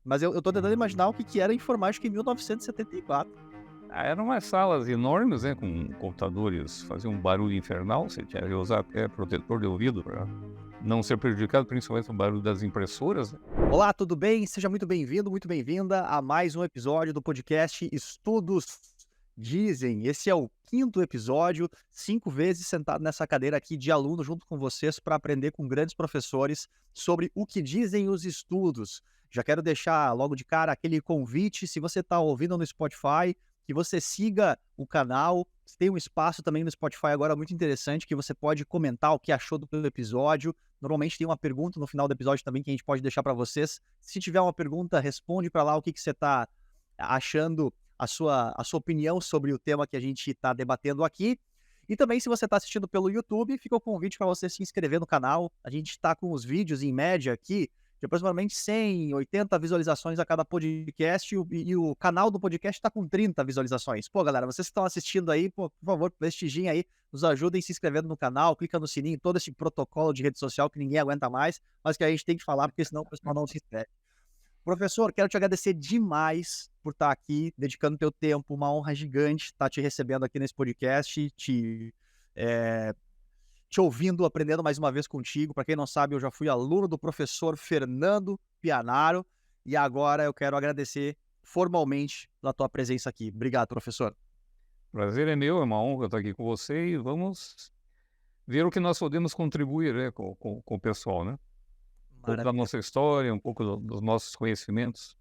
Mas eu tô tentando imaginar o que era informática em 1974. Eram umas salas enormes, né, com computadores, faziam um barulho infernal, você tinha que usar até protetor de ouvido para não ser prejudicado, principalmente o barulho das impressoras, né. Olá, tudo bem? Seja muito bem-vindo, muito bem-vinda a mais um episódio do podcast Estudos Dizem. Esse é o 5º episódio, 5 vezes sentado nessa cadeira aqui de aluno junto com vocês para aprender com grandes professores sobre o que dizem os estudos. Já quero deixar logo de cara aquele convite, se você está ouvindo no Spotify, que você siga o canal. Tem um espaço também no Spotify agora muito interessante que você pode comentar o que achou do episódio. Normalmente tem uma pergunta no final do episódio também que a gente pode deixar para vocês. Se tiver uma pergunta, responde para lá o que você está achando, a sua opinião sobre o tema que a gente está debatendo aqui. E também, se você está assistindo pelo YouTube, fica o convite para você se inscrever no canal. A gente está com os vídeos em média aqui de aproximadamente 100, 80 visualizações a cada podcast, e o canal do podcast está com 30 visualizações. Pô, galera, vocês que estão assistindo aí, pô, por favor, prestigiem aí, nos ajudem se inscrevendo no canal, clica no sininho, todo esse protocolo de rede social que ninguém aguenta mais, mas que a gente tem que falar, porque senão o pessoal não se inscreve. Professor, quero te agradecer demais por estar aqui, dedicando teu tempo, uma honra gigante estar te recebendo aqui nesse podcast, te ouvindo, aprendendo mais uma vez contigo. Para quem não sabe, eu já fui aluno do professor Fernando Pianaro e agora eu quero agradecer formalmente pela tua presença aqui. Obrigado, professor. Prazer é meu, é uma honra estar aqui com você e vamos ver o que nós podemos contribuir, né, com o pessoal, né. Um pouco da Maravilha. nossa história, um pouco dos nossos conhecimentos.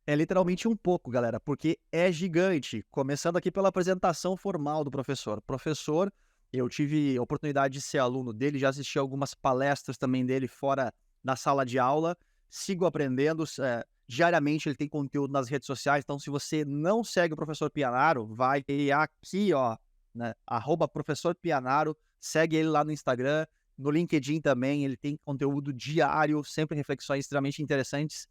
É literalmente um pouco, galera, porque é gigante. Começando aqui pela apresentação formal do professor. Professor, eu tive a oportunidade de ser aluno dele, já assisti algumas palestras também dele fora da sala de aula. Sigo aprendendo. Diariamente ele tem conteúdo nas redes sociais, então se você não segue o professor Pianaro, vai aqui, ó, né, @professor Pianaro, segue ele lá no Instagram, no LinkedIn também, ele tem conteúdo diário, sempre reflexões extremamente interessantes,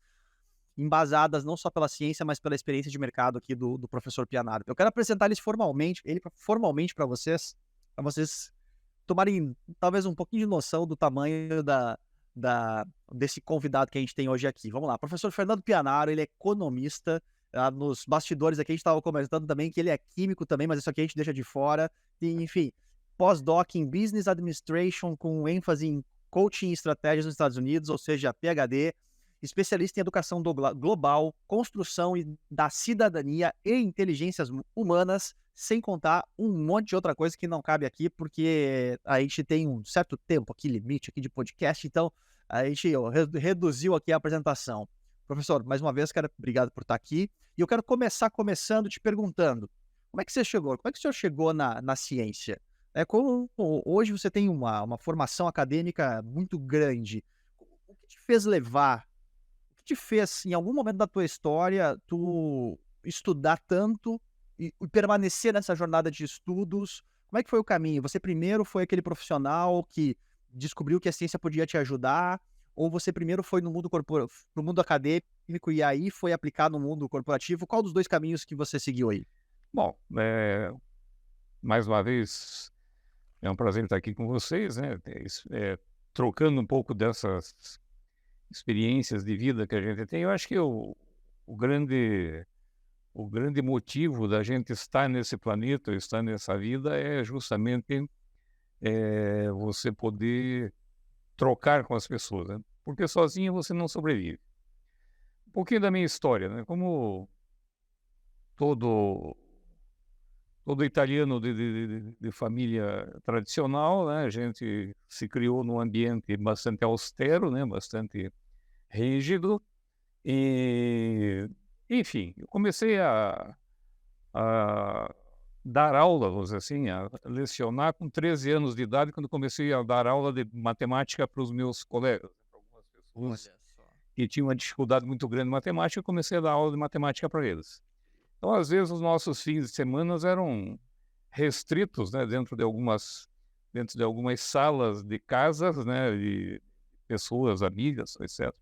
embasadas não só pela ciência, mas pela experiência de mercado aqui do professor Pianaro. Eu quero apresentar ele formalmente para vocês tomarem talvez um pouquinho de noção do tamanho desse convidado que a gente tem hoje aqui. Vamos lá, professor Fernando Pianaro, ele é economista. Nos bastidores aqui a gente estava comentando também que ele é químico também, mas isso aqui a gente deixa de fora. E, enfim, pós-doc em Business Administration com ênfase em coaching e estratégias nos Estados Unidos, ou seja, PhD, especialista em educação global, construção da cidadania e inteligências humanas, sem contar um monte de outra coisa que não cabe aqui, porque a gente tem um certo tempo aqui, limite aqui de podcast, então a gente reduziu aqui a apresentação. Professor, mais uma vez, obrigado por estar aqui. E eu quero começando te perguntando, como é que você chegou? Como é que o senhor chegou na ciência? Como hoje você tem uma formação acadêmica muito grande. O que te fez levar te fez, em algum momento da tua história, tu estudar tanto e permanecer nessa jornada de estudos? Como é que foi o caminho? Você primeiro foi aquele profissional que descobriu que a ciência podia te ajudar, ou você primeiro foi no mundo acadêmico e aí foi aplicar no mundo corporativo? Qual dos 2 caminhos que você seguiu aí? Bom, mais uma vez, é um prazer estar aqui com vocês, né, trocando um pouco dessas experiências de vida que a gente tem. Eu acho que o grande o grande motivo da gente estar nesse planeta, estar nessa vida, é justamente, você poder trocar com as pessoas, né, porque sozinho você não sobrevive. Um pouquinho da minha história, né, como todo todo italiano de família tradicional, né, a gente se criou num ambiente bastante austero, né, bastante rígido. E, enfim, eu comecei a dar aula, vamos dizer assim, a lecionar com 13 anos de idade, quando comecei a dar aula de matemática para os meus colegas, para algumas pessoas Olha só. que tinham uma dificuldade muito grande em matemática, eu comecei a dar aula de matemática para eles. Então, às vezes, os nossos fins de semana eram restritos, né, dentro de algumas salas de casas, né, de pessoas, amigas, etc.,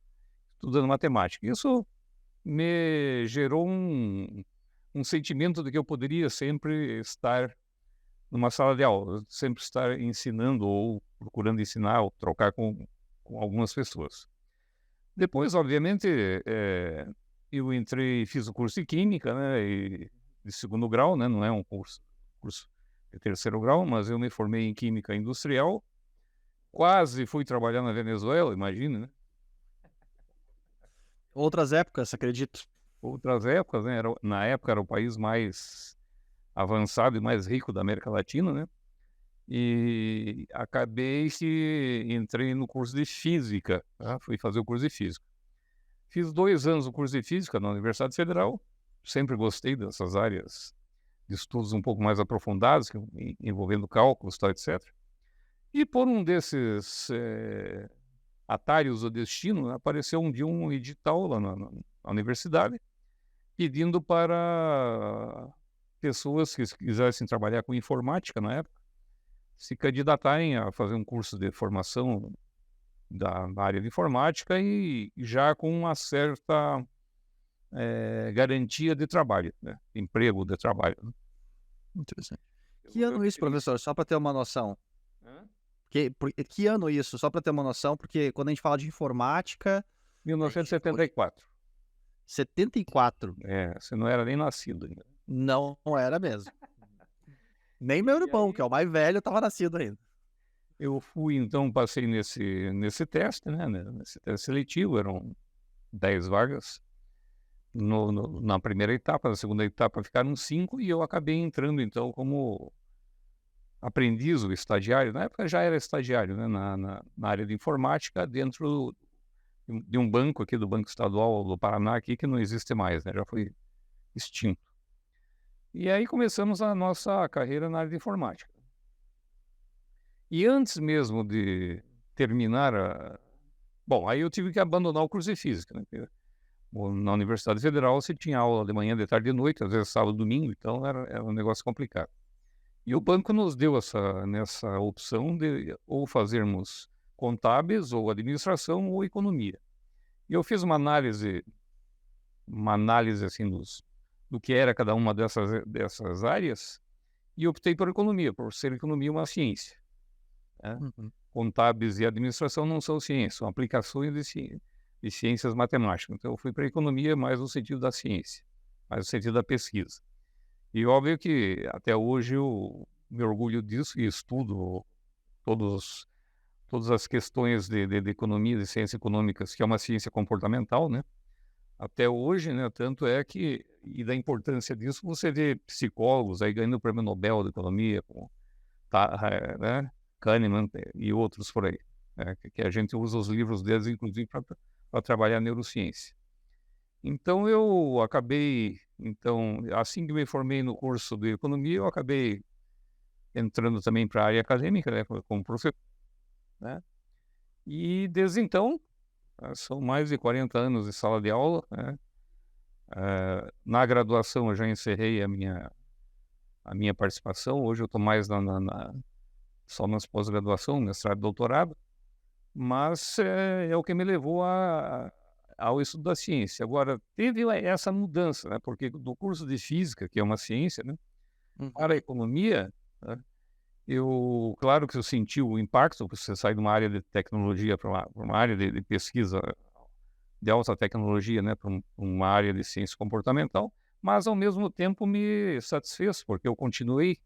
estudando matemática. Isso me gerou um sentimento de que eu poderia sempre estar numa sala de aula, sempre estar ensinando ou procurando ensinar ou trocar com algumas pessoas. Depois, obviamente, eu entrei, fiz o curso de Química, né, de segundo grau, né, não é um curso de terceiro grau, mas eu me formei em Química Industrial. Quase fui trabalhar na Venezuela, imagina, né? Outras épocas, acredito. Outras épocas, né? Na época era o país mais avançado e mais rico da América Latina, né? E acabei que entrei no curso de Física, tá? Fui fazer o curso de Física. Fiz 2 anos o curso de Física na Universidade Federal, sempre gostei dessas áreas de estudos um pouco mais aprofundados, envolvendo cálculos, tal, etc. E por um desses atalhos do destino, apareceu um dia um edital lá na universidade, pedindo para pessoas que quisessem trabalhar com informática na época, se candidatarem a fazer um curso de formação na área de informática e já com uma certa garantia de trabalho, né? Emprego de trabalho, né? Interessante. Que Eu ano isso, fiz. professor? Só para ter uma noção. Hã? Que ano isso? Só para ter uma noção, porque quando a gente fala de informática, a gente 1974. 74. Você não era nem nascido ainda. Não era mesmo. Nem meu E irmão, que é aí o mais velho, estava nascido ainda. eu fui, então, passei nesse teste, né, nesse teste seletivo, eram 10 vagas na primeira etapa, na segunda etapa ficaram 5 e eu acabei entrando, então, como aprendiz ou estagiário, na época já era estagiário, né, na área de informática, dentro de um banco aqui, do Banco Estadual do Paraná, aqui, que não existe mais, né, já foi extinto. E aí começamos a nossa carreira na área de informática. E antes mesmo de terminar bom, aí eu tive que abandonar o curso de Física, né, porque na Universidade Federal você tinha aula de manhã, de tarde e de noite, às vezes sábado, domingo, então era um negócio complicado. E o banco nos deu nessa opção de ou fazermos contábeis, ou administração, ou economia. E eu fiz uma análise assim do que era cada uma dessas áreas e optei por economia, por ser economia uma ciência, né? Uhum. Contábeis e administração não são ciências, são aplicações de ciências matemáticas. Então eu fui para a economia mais no sentido da ciência, mais no sentido da pesquisa. E óbvio que até hoje eu me orgulho disso e estudo todas as questões de economia, de ciências econômicas, que é uma ciência comportamental, né? Até hoje, né? Tanto é que, e da importância disso, você vê psicólogos aí ganhando o prêmio Nobel da Economia, com, né? Kahneman e outros por aí, né? Que a gente usa os livros deles, inclusive, para trabalhar neurociência. Então eu acabei, então, assim que me formei no curso de economia, eu acabei entrando também para a área acadêmica, né, como professor, né? E desde então, são mais de 40 anos de sala de aula, né? Na graduação eu já encerrei a minha participação, hoje eu estou mais só nas pós-graduação, mestrado e doutorado, mas é o que me levou ao estudo da ciência. Agora, teve essa mudança, né? Porque do curso de física, que é uma ciência, né, Uhum. para a economia, né, claro que eu senti o impacto, porque você sai de uma área de tecnologia para uma área de pesquisa de alta tecnologia, né, para uma área de ciência comportamental, mas ao mesmo tempo me satisfez, porque eu continuei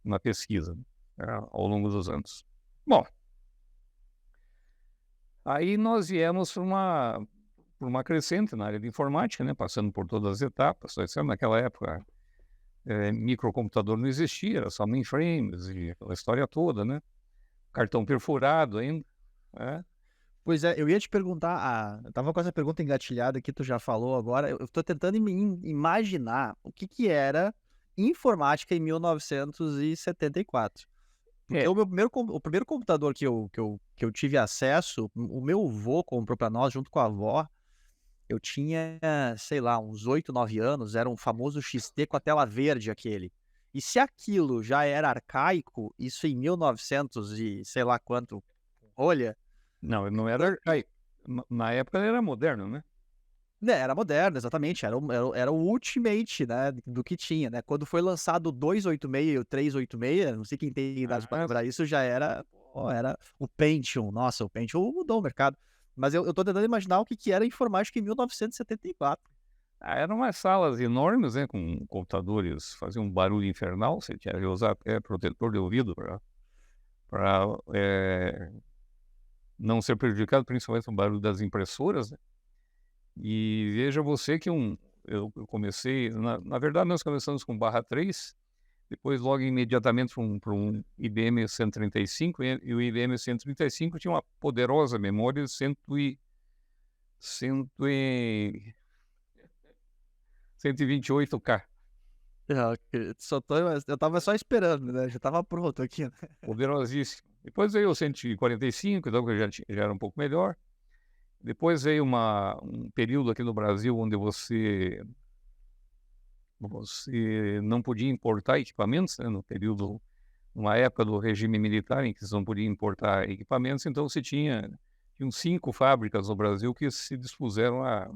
na pesquisa, né, ao longo dos anos. Bom, aí nós viemos por uma crescente na área de informática, né, passando por todas as etapas. Naquela época, microcomputador não existia, era só mainframes e aquela história toda, né? Cartão perfurado ainda, né? Pois é, eu ia te perguntar, eu tava com essa pergunta engatilhada que tu já falou agora, eu tô tentando imaginar o que era informática em 1974. Porque É, o primeiro computador que eu tive acesso, o meu avô comprou para nós junto com a avó, eu tinha, sei lá, uns 8, 9 anos, era um famoso XT com a tela verde aquele. E se aquilo já era arcaico, isso em 1900 e sei lá quanto, olha, não era arcaico. Na época era moderno, né? né, era moderno, exatamente, era o ultimate, né, do que tinha, né. Quando foi lançado o 286 e o 386, não sei quem tem idade pra Ah, lembrar isso, já era, pô, era o Pentium, nossa, o Pentium mudou o mercado. Mas eu tô tentando imaginar o que que era informática em 1974. Eram umas salas enormes, né, com computadores, faziam um barulho infernal, você tinha que usar até protetor de ouvido para não ser prejudicado, principalmente no barulho das impressoras, né. E veja você que eu comecei, na verdade nós começamos com /3, depois logo imediatamente para um IBM 135, e o IBM 135 tinha uma poderosa memória de 128K, Ah, eu tava só esperando, né, já tava pronto aqui, né. poderosíssimo. Depois veio o 145, então que já era um pouco melhor. Depois veio um período aqui no Brasil onde você não podia importar equipamentos, né, numa época do regime militar em que você não podia importar equipamentos, então você tinham 5 fábricas no Brasil que se dispuseram a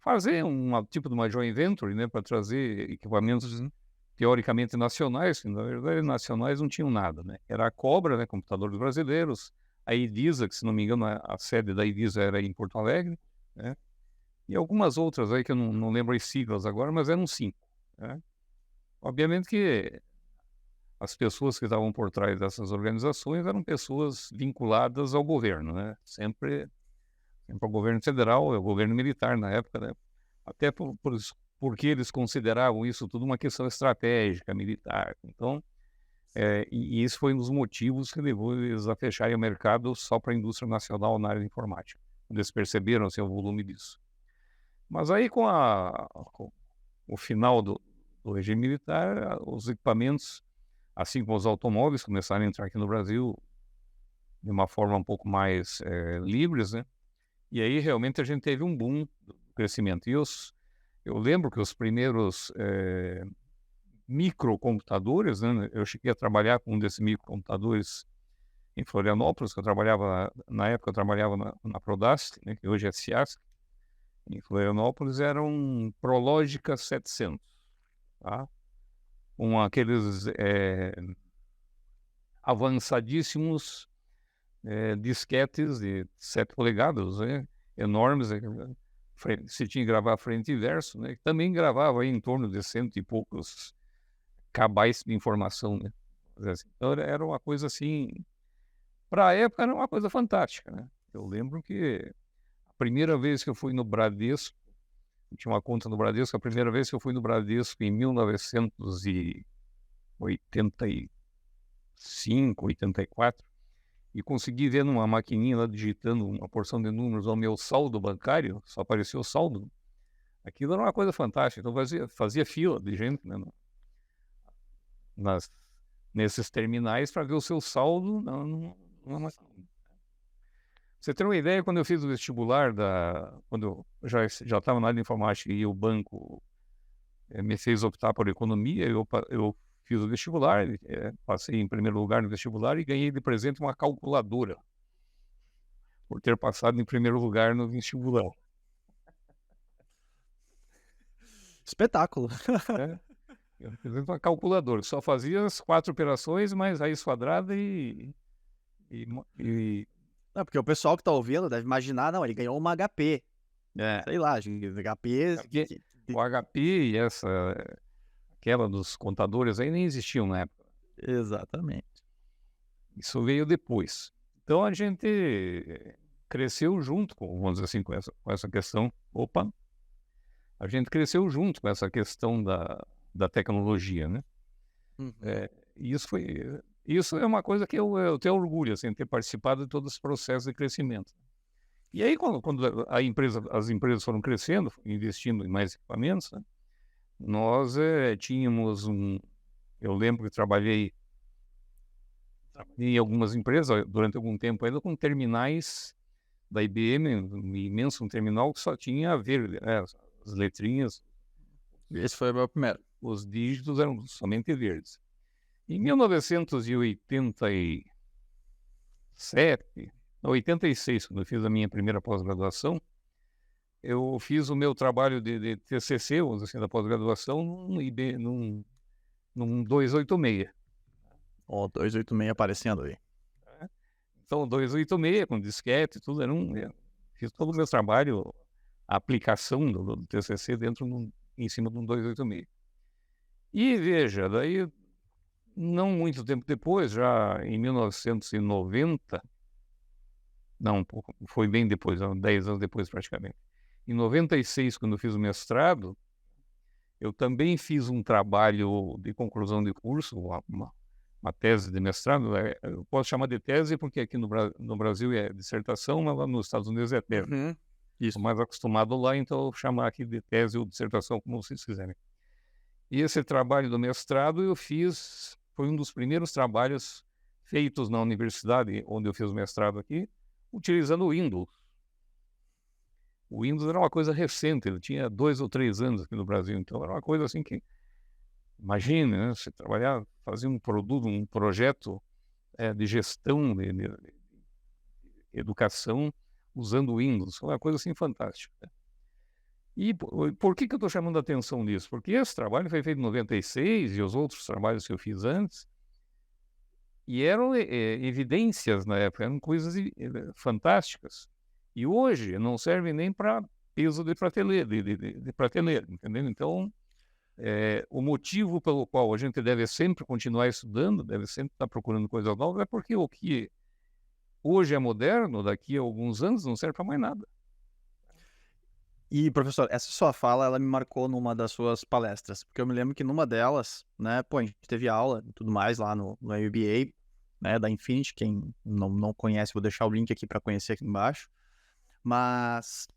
fazer tipo de uma joint venture, né, para trazer equipamentos teoricamente nacionais, que na verdade nacionais não tinham nada, né. Era a Cobra, né, Computadores Brasileiros, a Idisa, que se não me engano a sede da Idisa era em Porto Alegre, né, e algumas outras aí que eu não lembro as siglas agora, mas eram 5, né. Obviamente que as pessoas que estavam por trás dessas organizações eram pessoas vinculadas ao governo, né, sempre ao governo federal, ao governo militar na época, né, até porque eles consideravam isso tudo uma questão estratégica, militar. Então, e isso foi um dos motivos que levou eles a fecharem o mercado só para a indústria nacional na área de informática, quando eles perceberam assim, o volume disso. Mas aí com o final do regime militar, os equipamentos, assim como os automóveis, começaram a entrar aqui no Brasil de uma forma um pouco mais livres, né? E aí realmente a gente teve um boom do crescimento. Eu lembro que os primeiros microcomputadores, né, eu cheguei a trabalhar com um desses microcomputadores em Florianópolis, que na época eu trabalhava na Prodast, né, que hoje é SIASC, em Florianópolis, era um Prologica 700, tá? Com aqueles avançadíssimos disquetes de 7 polegadas, né, enormes, você tinha que gravar frente e verso, né, que também gravava aí em torno de 100 e poucos kbytes de informação, né. Assim. Então era uma coisa assim, para a época era uma coisa fantástica, né. Eu lembro que a primeira vez que eu fui no Bradesco, eu tinha uma conta no Bradesco, a primeira vez que eu fui no Bradesco em 1985, 84, e consegui ver numa maquininha lá digitando uma porção de números ao meu saldo bancário, só aparecia o saldo. Aquilo era uma coisa fantástica, então fazia fila de gente, né, nesses terminais para ver o seu saldo numa maquininha. Pra você ter uma ideia, quando eu fiz o vestibular, quando eu já estava na área de informática e o banco me fez optar por economia, eu fiz o vestibular, passei em primeiro lugar no vestibular e ganhei de presente uma calculadora por ter passado em primeiro lugar no vestibular. Espetáculo. Né? Eu fiz uma calculadora, só fazia as 4 operações, mais raiz quadrada e Não, porque o pessoal que tá ouvindo deve imaginar: "Não, ele ganhou uma HP", é, sei lá, HP porque que o HP e aquela dos contadores aí nem existiam na época. exatamente. Isso veio depois. Então a gente cresceu junto vamos dizer assim, com essa questão. Opa! A gente cresceu junto com essa questão da tecnologia, né? Uhum. E isso é uma coisa que eu tenho orgulho, assim, de ter participado de todo esse processo de crescimento. E aí, quando as empresas foram crescendo, investindo em mais equipamentos, né, nós tínhamos eu lembro que trabalhei em algumas empresas durante algum tempo ainda com terminais da IBM, um imenso terminal que só tinha verde, né, as letrinhas, Esse foi o meu primeiro. os dígitos eram somente verdes. Em 1987, 86, quando eu fiz a minha primeira pós-graduação, eu fiz o meu trabalho de TCC, vamos dizer assim, da pós-graduação, num 286. Ó, 286 aparecendo aí. Então, 286 com disquete e tudo, fiz todo o meu trabalho, a aplicação do TCC em cima de um 286. E veja, daí, não muito tempo depois, já em 1990, não, foi bem depois, 10 anos depois praticamente. Em 96, quando eu fiz o mestrado, eu também fiz um trabalho de conclusão de curso, uma tese de mestrado. Eu posso chamar de tese porque aqui no Brasil é dissertação, mas lá nos Estados Unidos é tese. Uhum. Isso. Estou mais acostumado lá, então eu vou chamar aqui de tese ou dissertação, como vocês quiserem. E esse trabalho do mestrado eu fiz, foi um dos primeiros trabalhos feitos na universidade onde eu fiz o mestrado aqui, utilizando o Windows. O Windows era uma coisa recente, ele tinha 2 ou 3 anos aqui no Brasil, então era uma coisa assim que, imagine, né, você trabalhar, fazer um produto, um projeto de gestão de educação usando o Windows, foi uma coisa assim fantástica. E por que eu estou chamando a atenção nisso? Porque esse trabalho foi feito em 96 e os outros trabalhos que eu fiz antes, e eram evidências na época, eram coisas fantásticas. E hoje não serve nem para peso de prateleira, entendeu? Então, o motivo pelo qual a gente deve sempre continuar estudando, deve sempre estar procurando coisas novas, é porque o que hoje é moderno, daqui a alguns anos, não serve para mais nada. E, professor, essa sua fala, ela me marcou numa das suas palestras, porque eu me lembro que numa delas, né, pô, a gente teve aula e tudo mais lá no MBA, né, da Infinity. Quem não conhece, vou deixar o link aqui para conhecer aqui embaixo, mas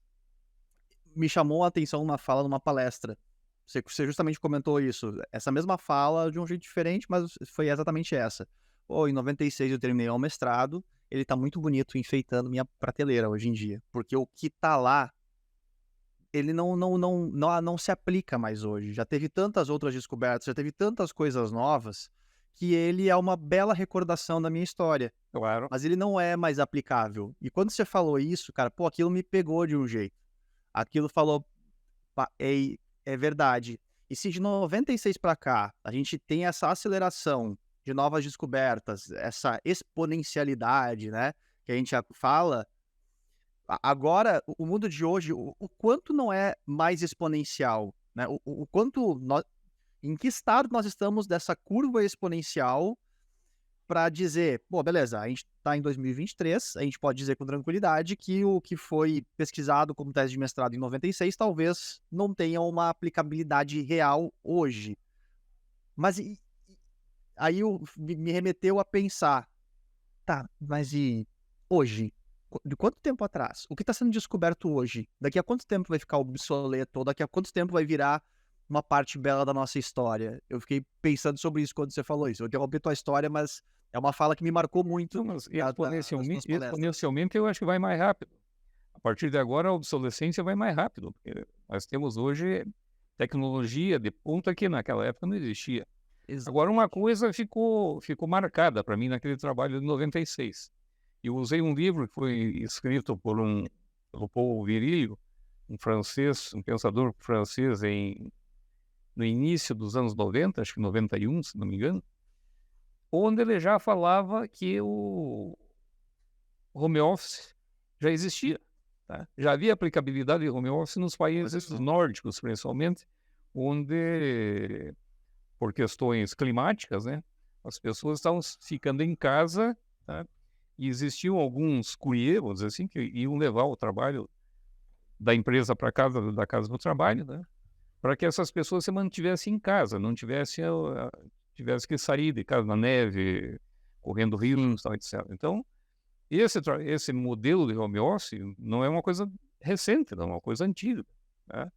me chamou a atenção uma fala numa palestra. Você justamente comentou isso, essa mesma fala de um jeito diferente, mas foi exatamente essa. Pô, em 96 eu terminei o mestrado, ele tá muito bonito, enfeitando minha prateleira hoje em dia, porque o que tá lá, ele não se aplica mais hoje. Já teve tantas outras descobertas, já teve tantas coisas novas, que ele é uma bela recordação da minha história, Claro. mas ele não é mais aplicável. E quando você falou isso, cara, pô, aquilo me pegou de um jeito. Aquilo falou, é verdade. E se de 96 para cá a gente tem essa aceleração de novas descobertas, essa exponencialidade, né, que a gente já fala, agora o mundo de hoje, o quanto não é mais exponencial, né? O quanto em que estado nós estamos dessa curva exponencial para dizer, pô, beleza, a gente está em 2023, a gente pode dizer com tranquilidade que o que foi pesquisado como tese de mestrado em 96 talvez não tenha uma aplicabilidade real hoje. Mas aí me remeteu a pensar, tá, mas e hoje? De quanto tempo atrás? O que está sendo descoberto hoje? Daqui a quanto tempo vai ficar obsoleto? Ou daqui a quanto tempo vai virar uma parte bela da nossa história? Eu fiquei pensando sobre isso quando você falou isso. Eu interrompi tua história, mas é uma fala que me marcou muito. Não, mas exponencialmente eu acho que vai mais rápido. A partir de agora, a obsolescência vai mais rápido. Porque nós temos hoje tecnologia de ponta que naquela época não existia. Agora, uma coisa ficou marcada para mim naquele trabalho de 96. Eu usei um livro que foi escrito pelo Paul Virilio, um pensador francês no início dos anos 90, acho que 91, se não me engano, onde ele já falava que o home office já existia. Tá? Já havia aplicabilidade de home office nos países nórdicos, principalmente, onde, por questões climáticas, né, as pessoas estavam ficando em casa, tá? E existiam alguns couriers, assim, que iam levar o trabalho da empresa para casa, da casa para o trabalho, né? Para que essas pessoas se mantivessem em casa, não tivesse que sair de casa na neve, correndo riscos, etc. Então, esse modelo de home office não é uma coisa recente, não é uma coisa antiga, né?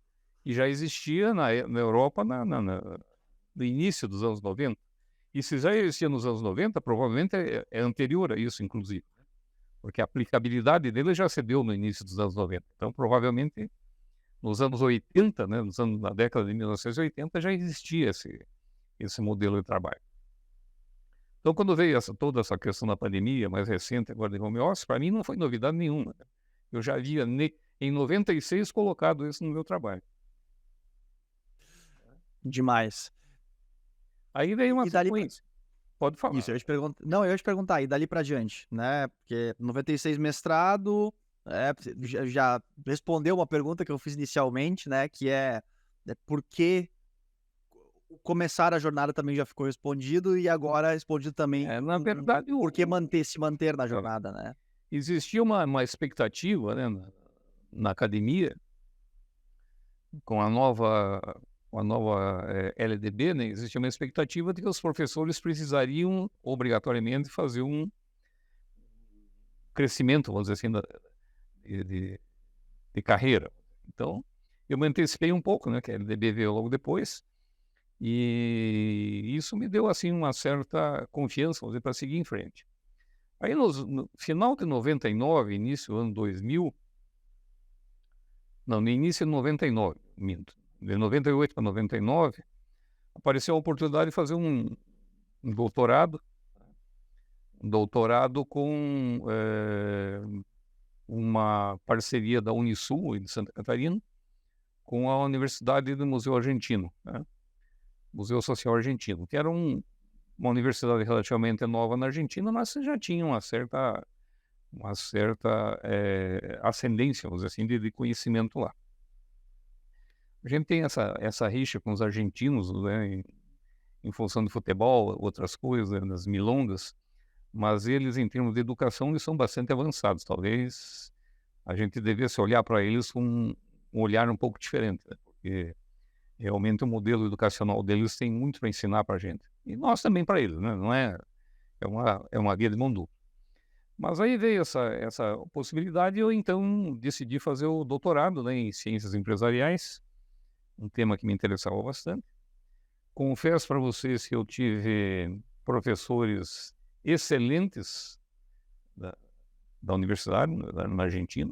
E já existia na Europa no início dos anos 90. E se já existia nos anos 90, provavelmente é anterior a isso, inclusive, porque a aplicabilidade dele já se deu no início dos anos 90. Então, provavelmente, nos anos 80, né, na década de 1980, já existia esse modelo de trabalho. Então, quando veio toda essa questão da pandemia, mais recente agora de home office, para mim não foi novidade nenhuma. Né? Eu já havia, em 96, colocado isso no meu trabalho. Demais. Aí veio uma E dali sequência. Pode falar. Isso, eu ia te perguntar. Não, eu ia te perguntar, e dali pra diante, né? Porque 96 mestrado, você já respondeu uma pergunta que eu fiz inicialmente, né? Que é por que começar a jornada também já ficou respondido, e agora respondido também Na verdade, por que se manter na jornada, né? existia uma expectativa, né, na academia, com a nova LDB, né, existia uma expectativa de que os professores precisariam obrigatoriamente fazer um crescimento, vamos dizer assim, de, de- de carreira. Então, eu me antecipei um pouco, né, que a LDB veio logo depois, e isso me deu, assim, uma certa confiança, vamos dizer, para seguir em frente. Aí, no final de 99, início do ano 2000, não, no início de 99, minto, de 98 para 99, apareceu a oportunidade de fazer um doutorado com uma parceria da Unisul, de Santa Catarina, com a Universidade do Museu Argentino, né? Museu Social Argentino, que era uma universidade relativamente nova na Argentina, mas já tinha uma certa ascendência, vamos dizer assim, de conhecimento lá. A gente tem essa rixa com os argentinos, né, em função do futebol, outras coisas, né, das milongas, mas eles, em termos de educação, eles são bastante avançados. Talvez a gente devesse olhar para eles com um olhar um pouco diferente, né, porque realmente o modelo educacional deles tem muito para ensinar para a gente. E nós também para eles, né? Não é uma guia de mão dupla. Mas aí veio essa possibilidade e eu então decidi fazer o doutorado, né, em ciências empresariais, um tema que me interessava bastante. Confesso para vocês que eu tive professores excelentes da, da universidade, na Argentina,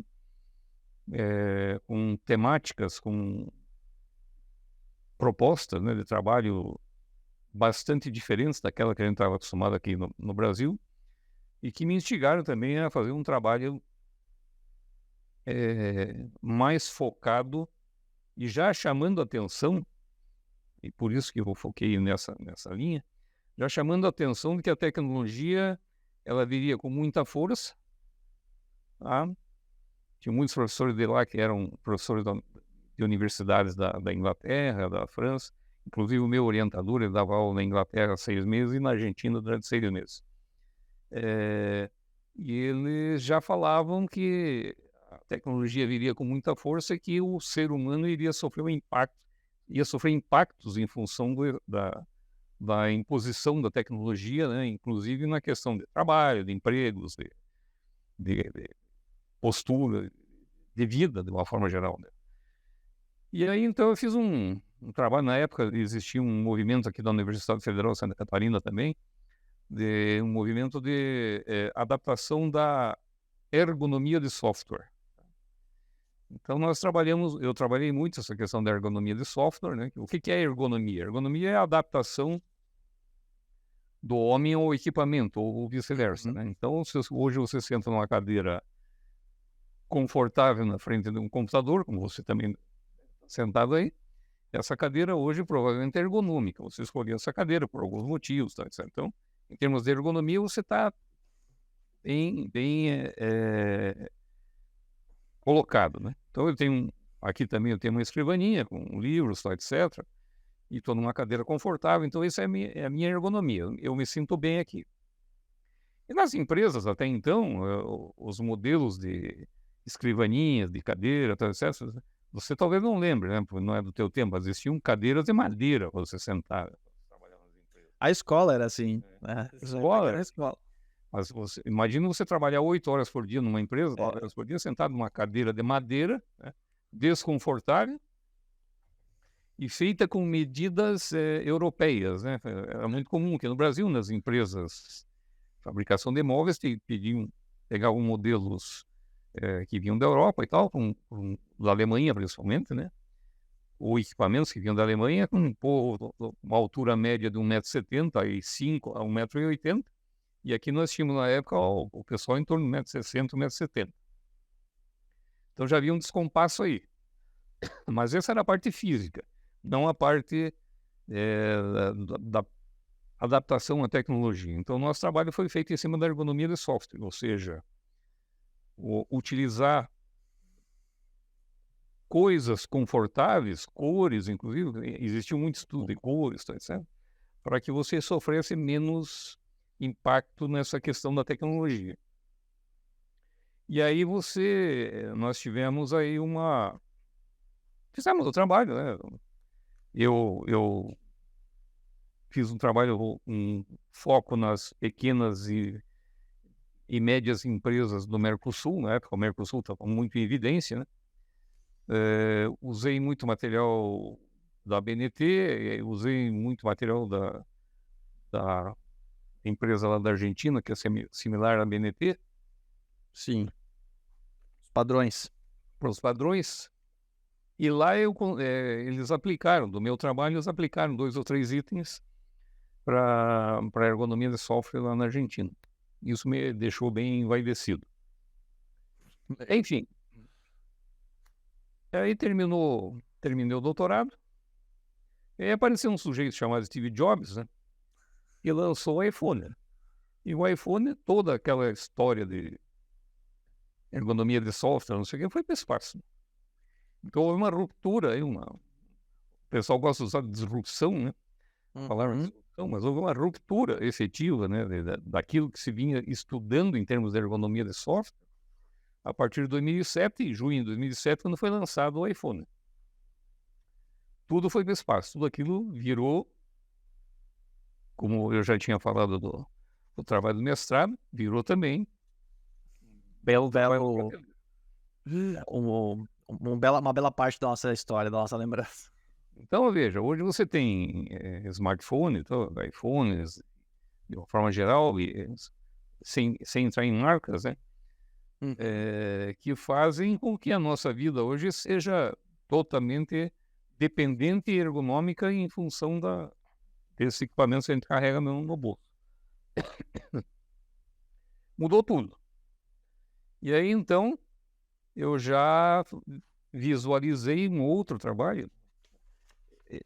com temáticas, com propostas, né, de trabalho bastante diferentes daquela que a gente estava acostumado aqui no Brasil, e que me instigaram também a fazer um trabalho mais focado e já chamando a atenção, e por isso que eu foquei nessa linha, já chamando a atenção de que a tecnologia ela viria com muita força, tá? Tinha muitos professores de lá que eram professores de universidades da Inglaterra, da França, inclusive o meu orientador, ele dava aula na Inglaterra 6 meses e na Argentina durante 6 meses. E eles já falavam que a tecnologia viria com muita força e que o ser humano iria sofrer impactos em função da imposição da tecnologia, né? Inclusive na questão de trabalho, de empregos, de postura, de vida, de uma forma geral, né? E aí, então, eu fiz um trabalho, na época existia um movimento aqui da Universidade Federal de Santa Catarina também, um movimento de adaptação da ergonomia de software. Então, eu trabalhei muito essa questão da ergonomia de software, né? O que é ergonomia? Ergonomia é a adaptação do homem ao equipamento, ou vice-versa, né? Então, hoje você senta numa cadeira confortável na frente de um computador, como você também está sentado aí, essa cadeira hoje provavelmente é ergonômica. Você escolheu essa cadeira por alguns motivos, tá, etc. Então, em termos de ergonomia, você está bem colocado, né? Então, aqui também eu tenho uma escrivaninha com livros, tá, etc. E estou numa cadeira confortável. Então, isso é a minha ergonomia. Eu me sinto bem aqui. E nas empresas, até então, os modelos de escrivaninhas, de cadeira, tá, etc., você talvez não lembre, né? Porque não é do teu tempo, mas existiam cadeiras de madeira para você sentar. Trabalhar nas empresas. A escola era assim, né? Escola, Era a escola. mas imagina você trabalhar 8 horas por dia numa empresa, 9 horas por dia, sentado numa cadeira de madeira, né, desconfortável e feita com medidas europeias, né? Era muito comum que no Brasil, nas empresas de fabricação de móveis, pegavam modelos que vinham da Europa e tal, da Alemanha principalmente, né? Ou equipamentos que vinham da Alemanha com uma altura média de 1,75 m a 1,80 m. E aqui nós tínhamos, na época, o pessoal em torno de 1,60 m, 1,70 m. Então já havia um descompasso aí. Mas essa era a parte física, não a parte da adaptação à tecnologia. Então, nosso trabalho foi feito em cima da ergonomia de software, ou seja, utilizar coisas confortáveis, cores, inclusive, existiu muito estudo de cores, tá, etc., para que você sofresse menos impacto nessa questão da tecnologia. E aí nós tivemos aí fizemos o trabalho, né? Eu fiz um trabalho, um foco nas pequenas e médias empresas do Mercosul, na época o Mercosul estava muito em evidência, né? Usei muito material da BNT, usei muito material da empresa lá da Argentina, que é similar à BNT, Sim. Os padrões. para os padrões. E lá eles aplicaram, do meu trabalho, eles aplicaram 2 ou 3 itens para a ergonomia de software lá na Argentina. Isso me deixou bem envaidecido. Enfim, aí terminei o doutorado, e aí apareceu um sujeito chamado Steve Jobs, né, e lançou o iPhone. E o iPhone, toda aquela história de ergonomia de software, não sei o que, foi para o espaço. Então houve uma ruptura, aí o pessoal gosta de usar disrupção, né? Falaram disrupção, mas houve uma ruptura efetiva, né, daquilo que se vinha estudando em termos de ergonomia de software a partir de 2007, em junho de 2007, quando foi lançado o iPhone. Tudo foi para o espaço, tudo aquilo virou, como eu já tinha falado do trabalho do mestrado, virou também Belo, uma bela parte da nossa história, da nossa lembrança. Então, veja, hoje você tem smartphone, então, iPhones, de uma forma geral, sem entrar em marcas, né, que fazem com que a nossa vida hoje seja totalmente dependente e ergonômica em função desses equipamentos que a gente carrega mesmo no bolso. Mudou tudo. E aí, então, eu já visualizei um outro trabalho.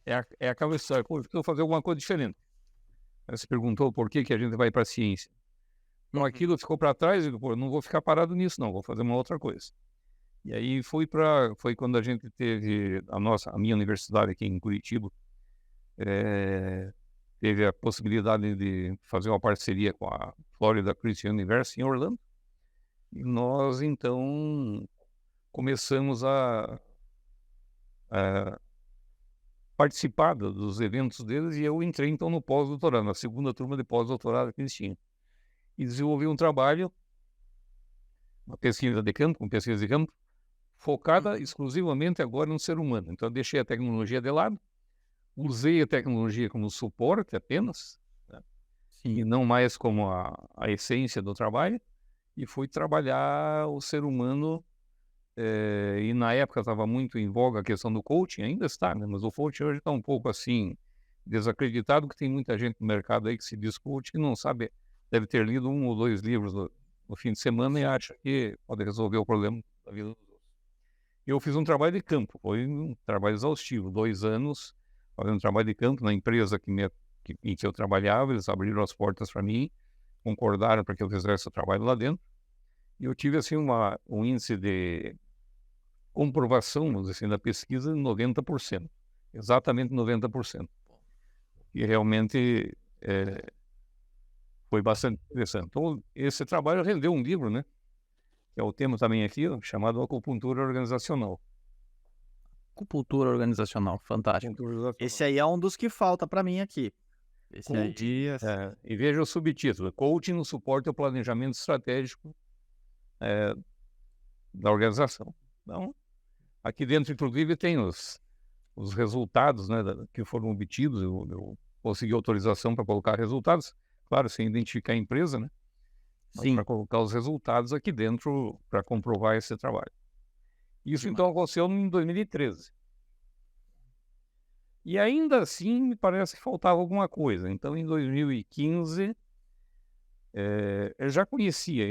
É aquela história, pô, eu preciso fazer alguma coisa diferente. Aí você perguntou por que a gente vai para a ciência. Então, aquilo ficou para trás e pô, não vou ficar parado nisso, não, vou fazer uma outra coisa. E aí foi quando a gente teve a minha universidade aqui em Curitiba, teve a possibilidade de fazer uma parceria com a Florida Christian University em Orlando. E nós, então, começamos a participar dos eventos deles e eu entrei, então, no pós-doutorado, na segunda turma de pós-doutorado que eles tinham. E desenvolvi um trabalho, uma pesquisa de campo, focada exclusivamente agora no ser humano. Então, eu deixei a tecnologia de lado, usei a tecnologia como suporte apenas, né, e não mais como a essência do trabalho, e fui trabalhar o ser humano. E na época estava muito em voga a questão do coaching, ainda está, né? Mas o coaching hoje está um pouco assim, desacreditado, que tem muita gente no mercado aí que se diz coach, que não sabe, deve ter lido 1 ou 2 livros no fim de semana e acha que pode resolver o problema da vida dos outros. Eu fiz um trabalho de campo, foi um trabalho exaustivo, 2 anos fazendo um trabalho de campo na empresa em que eu trabalhava, eles abriram as portas para mim, concordaram para que eu fizesse o trabalho lá dentro, e eu tive assim um índice de comprovação, vamos dizer assim, da pesquisa de 90%, exatamente 90%. E realmente foi bastante interessante. Então, esse trabalho rendeu um livro, né? Que é o tema também aqui, ó, chamado Acupuntura Organizacional. Acupuntura organizacional, fantástico. Esse aí é um dos que falta para mim aqui. Esse aí... E veja o subtítulo, Coaching no suporte ao planejamento estratégico da organização. Então, aqui dentro, inclusive, tem os resultados, né, que foram obtidos. Eu consegui autorização para colocar resultados, claro, sem identificar a empresa, né? Sim. Para colocar os resultados aqui dentro para comprovar esse trabalho. Isso, então, aconteceu em 2013. E ainda assim, me parece que faltava alguma coisa. Então, em 2015, eu já conhecia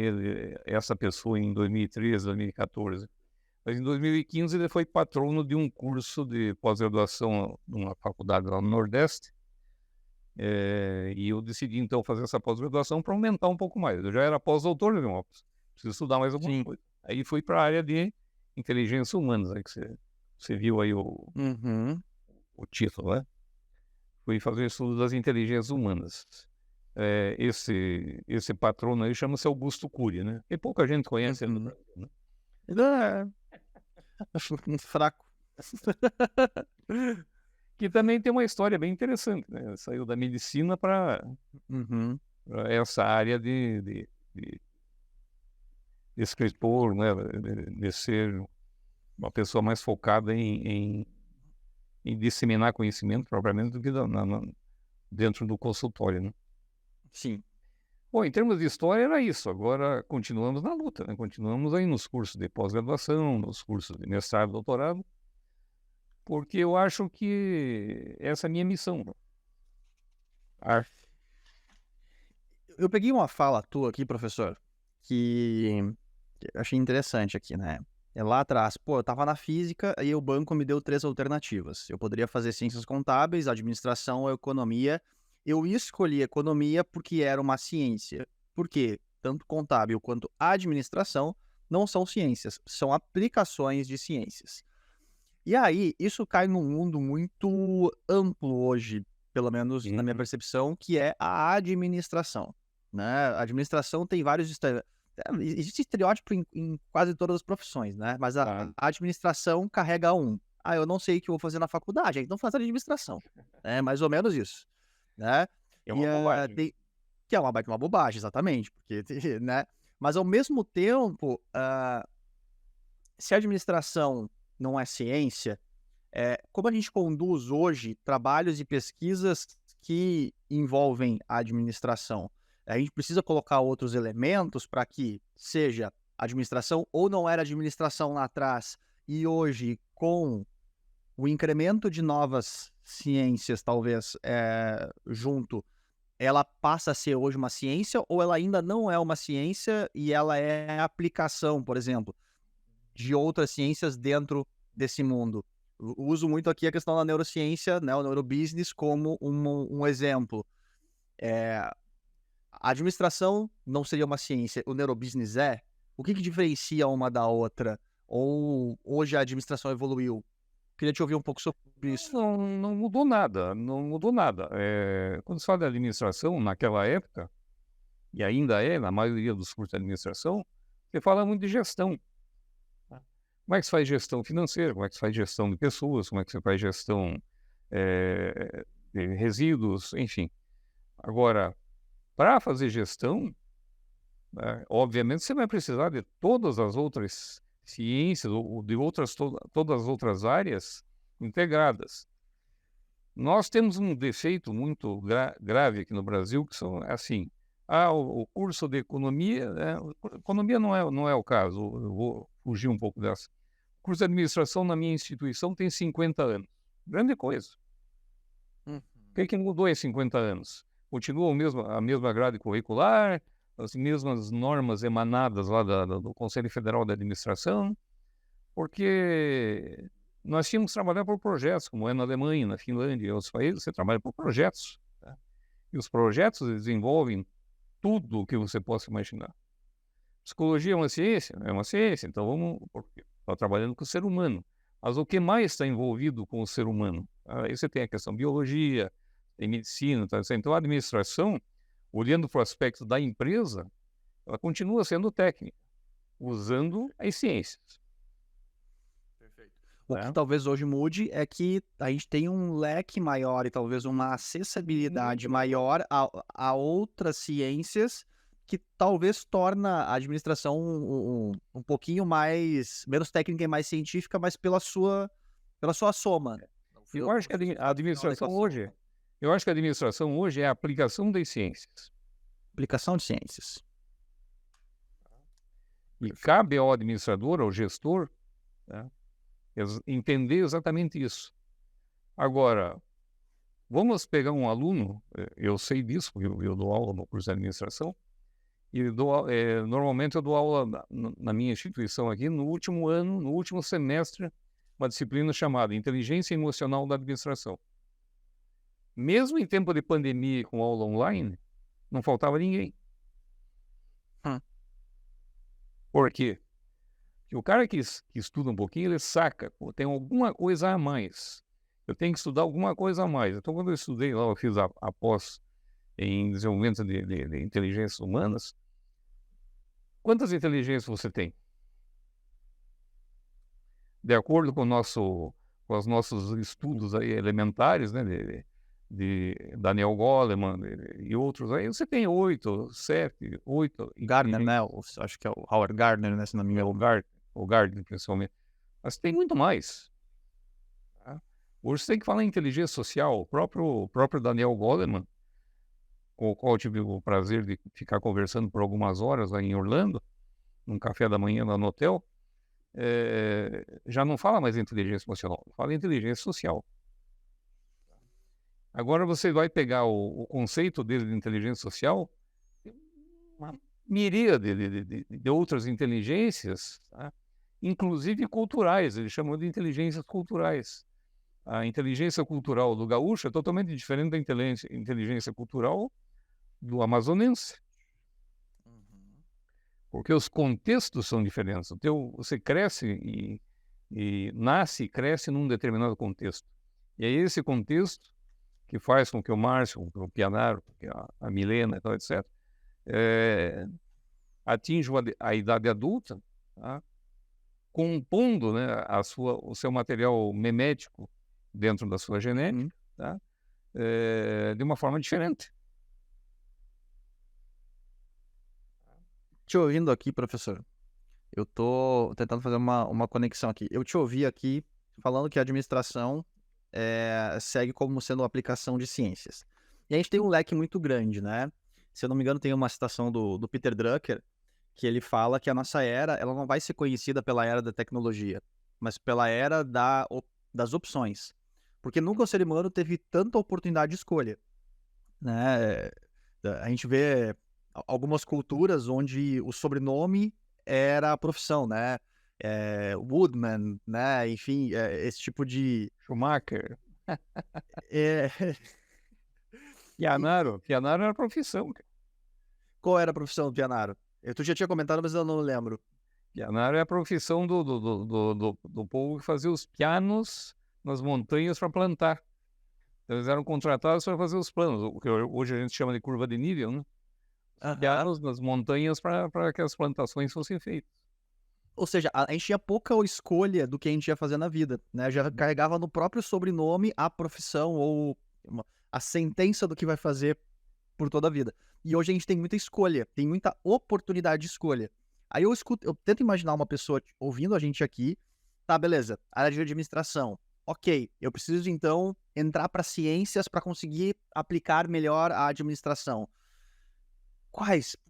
essa pessoa em 2013, 2014. Mas em 2015 ele foi patrono de um curso de pós-graduação numa faculdade lá no Nordeste. E eu decidi, então, fazer essa pós-graduação para aumentar um pouco mais. Eu já era pós-doutor, né, preciso estudar mais alguma Sim. coisa. Aí fui para a área de inteligência humana, né, que você viu aí Uhum. o título, né? Fui fazer o estudo das inteligências humanas. Esse patrono aí chama-se Augusto Cury, né? E pouca gente conhece ele no Uhum. Brasil, né? É, acho muito fraco. Que também tem uma história bem interessante, né? Saiu da medicina para Uhum. essa área de escritor, né? De ser uma pessoa mais focada em disseminar conhecimento propriamente do que dentro do consultório, né? Sim. Bom, em termos de história era isso. Agora continuamos na luta, né? Continuamos aí nos cursos de pós-graduação, nos cursos de mestrado, doutorado, porque eu acho que essa é a minha missão. Ah, Eu peguei uma fala tua aqui, professor, que eu achei interessante aqui, né? É lá atrás, pô, eu tava na física e o banco me deu 3 alternativas. Eu poderia fazer ciências contábeis, administração ou economia. Eu escolhi economia porque era uma ciência. Por quê? Tanto contábil quanto administração não são ciências, são aplicações de ciências. E aí, isso cai num mundo muito amplo hoje, pelo menos na minha uhum, percepção, que é a administração, né? A administração tem vários existe estereótipo em quase todas as profissões, né? Mas tá. a administração carrega um. Ah, eu não sei o que eu vou fazer na faculdade, então faz administração. É mais ou menos isso, né? É E uma bobagem. que é uma baita uma bobagem, exatamente, porque, né? Mas ao mesmo tempo, se a administração não é ciência, como a gente conduz hoje trabalhos e pesquisas que envolvem a administração? A gente precisa colocar outros elementos para que seja administração ou não era administração lá atrás e hoje, com o incremento de novas ciências, talvez, junto, ela passa a ser hoje uma ciência ou ela ainda não é uma ciência e ela é aplicação, por exemplo, de outras ciências dentro desse mundo? Uso muito aqui a questão da neurociência, né, o neurobusiness como um exemplo. A administração não seria uma ciência, o neurobusiness é? O que diferencia uma da outra? Ou hoje a administração evoluiu? Queria te ouvir um pouco sobre isso. Não mudou nada, não mudou nada. Quando se fala de administração, naquela época, e ainda é, na maioria dos cursos de administração, você fala muito de gestão. Tá? Como é que se faz gestão financeira? Como é que se faz gestão de pessoas? Como é que se faz gestão de resíduos? Enfim. Agora, para fazer gestão, né, obviamente você vai precisar de todas as outras ciências ou de todas as outras áreas integradas. Nós temos um defeito muito grave aqui no Brasil, que são assim, o curso de economia, né, economia não é o caso, eu vou fugir um pouco dessa. O curso de administração na minha instituição tem 50 anos. Grande coisa. Uhum. O que mudou em 50 anos? Continua a mesma grade curricular, as mesmas normas emanadas lá do Conselho Federal de Administração, porque nós tínhamos que trabalhar por projetos, como é na Alemanha, na Finlândia e outros países, você trabalha por projetos. Tá? E os projetos desenvolvem tudo o que você possa imaginar. Psicologia é uma ciência? É uma ciência, então vamos... Está trabalhando com o ser humano. Mas o que mais está envolvido com o ser humano? Aí você tem a questão de biologia, tem medicina, tá? Então a administração, olhando para o aspecto da empresa, ela continua sendo técnica, usando as ciências. Perfeito. O que Né? talvez hoje mude é que a gente tem um leque maior e talvez uma acessibilidade Muito maior a outras ciências que talvez torna a administração um pouquinho mais menos técnica e mais científica, mas pela sua soma. Eu acho que a administração hoje, eu acho que a administração hoje é a aplicação das ciências. Aplicação de ciências. E cabe ao administrador, ao gestor, né, entender exatamente isso. Agora, vamos pegar um aluno, eu sei disso, porque eu dou aula no curso de administração, e normalmente eu dou aula na minha instituição aqui no último ano, no último semestre, uma disciplina chamada Inteligência Emocional da Administração. mesmo em tempo de pandemia com aula online, não faltava ninguém. Hum. Por quê? Porque o cara que estuda um pouquinho, ele saca, pô, tem alguma coisa a mais. Eu tenho que estudar alguma coisa a mais. Então, quando eu estudei lá, eu fiz a pós em desenvolvimento de inteligências humanas. Quantas inteligências você tem? De acordo com com os nossos estudos aí elementares, né, de Daniel Goleman e outros aí, você tem 8, 7, 8 Gardner, né? inteligências. Acho que é o Howard Gardner, né? Se não me engano. O Gardner, principalmente. Mas tem muito mais. Tá? Hoje você tem que falar em inteligência social. O próprio Daniel Goleman, com o qual eu tive o prazer de ficar conversando por algumas horas lá em Orlando, num café da manhã lá no hotel, já não fala mais em inteligência emocional, fala em inteligência social. Agora você vai pegar o conceito dele de inteligência social, uma miríade de outras inteligências, tá? Inclusive culturais, eles chamam de inteligências culturais. A inteligência cultural do gaúcho é totalmente diferente da inteligência cultural do amazonense. Porque os contextos são diferentes. Você cresce e nasce e cresce num determinado contexto. E é esse contexto que faz com que o Márcio, o Pianaro, a Milena, etc., atinjam a idade adulta, tá? Compondo, né, o seu material memético dentro da sua genética, tá? De uma forma diferente. Te ouvindo aqui, professor, eu tô tentando fazer uma conexão aqui. Eu te ouvi aqui falando que a administração segue como sendo uma aplicação de ciências. E a gente tem um leque muito grande, né? Se eu não me engano, tem uma citação do Peter Drucker, que ele fala que a nossa era, ela não vai ser conhecida pela era da tecnologia, mas pela era das opções. Porque nunca o ser humano teve tanta oportunidade de escolha, né? A gente vê algumas culturas onde o sobrenome era a profissão, né? Woodman, né? Enfim, esse tipo de... Schumacher, é, Pianaro era profissão. Qual era a profissão do Pianaro? Tu já tinha comentado, mas eu não lembro. Pianaro é a profissão do povo que fazia os pianos nas montanhas para plantar. Então, eles eram contratados para fazer os planos, o que hoje a gente chama de curva de nível, né? Pianos nas montanhas para que as plantações fossem feitas. Ou seja, a gente tinha pouca escolha do que a gente ia fazer na vida, né? Já carregava no próprio sobrenome a profissão ou a sentença do que vai fazer por toda a vida. E hoje a gente tem muita escolha, tem muita oportunidade de escolha. Aí eu tento imaginar uma pessoa ouvindo a gente aqui, tá, beleza, área de administração, ok, eu preciso então entrar para ciências para conseguir aplicar melhor a administração.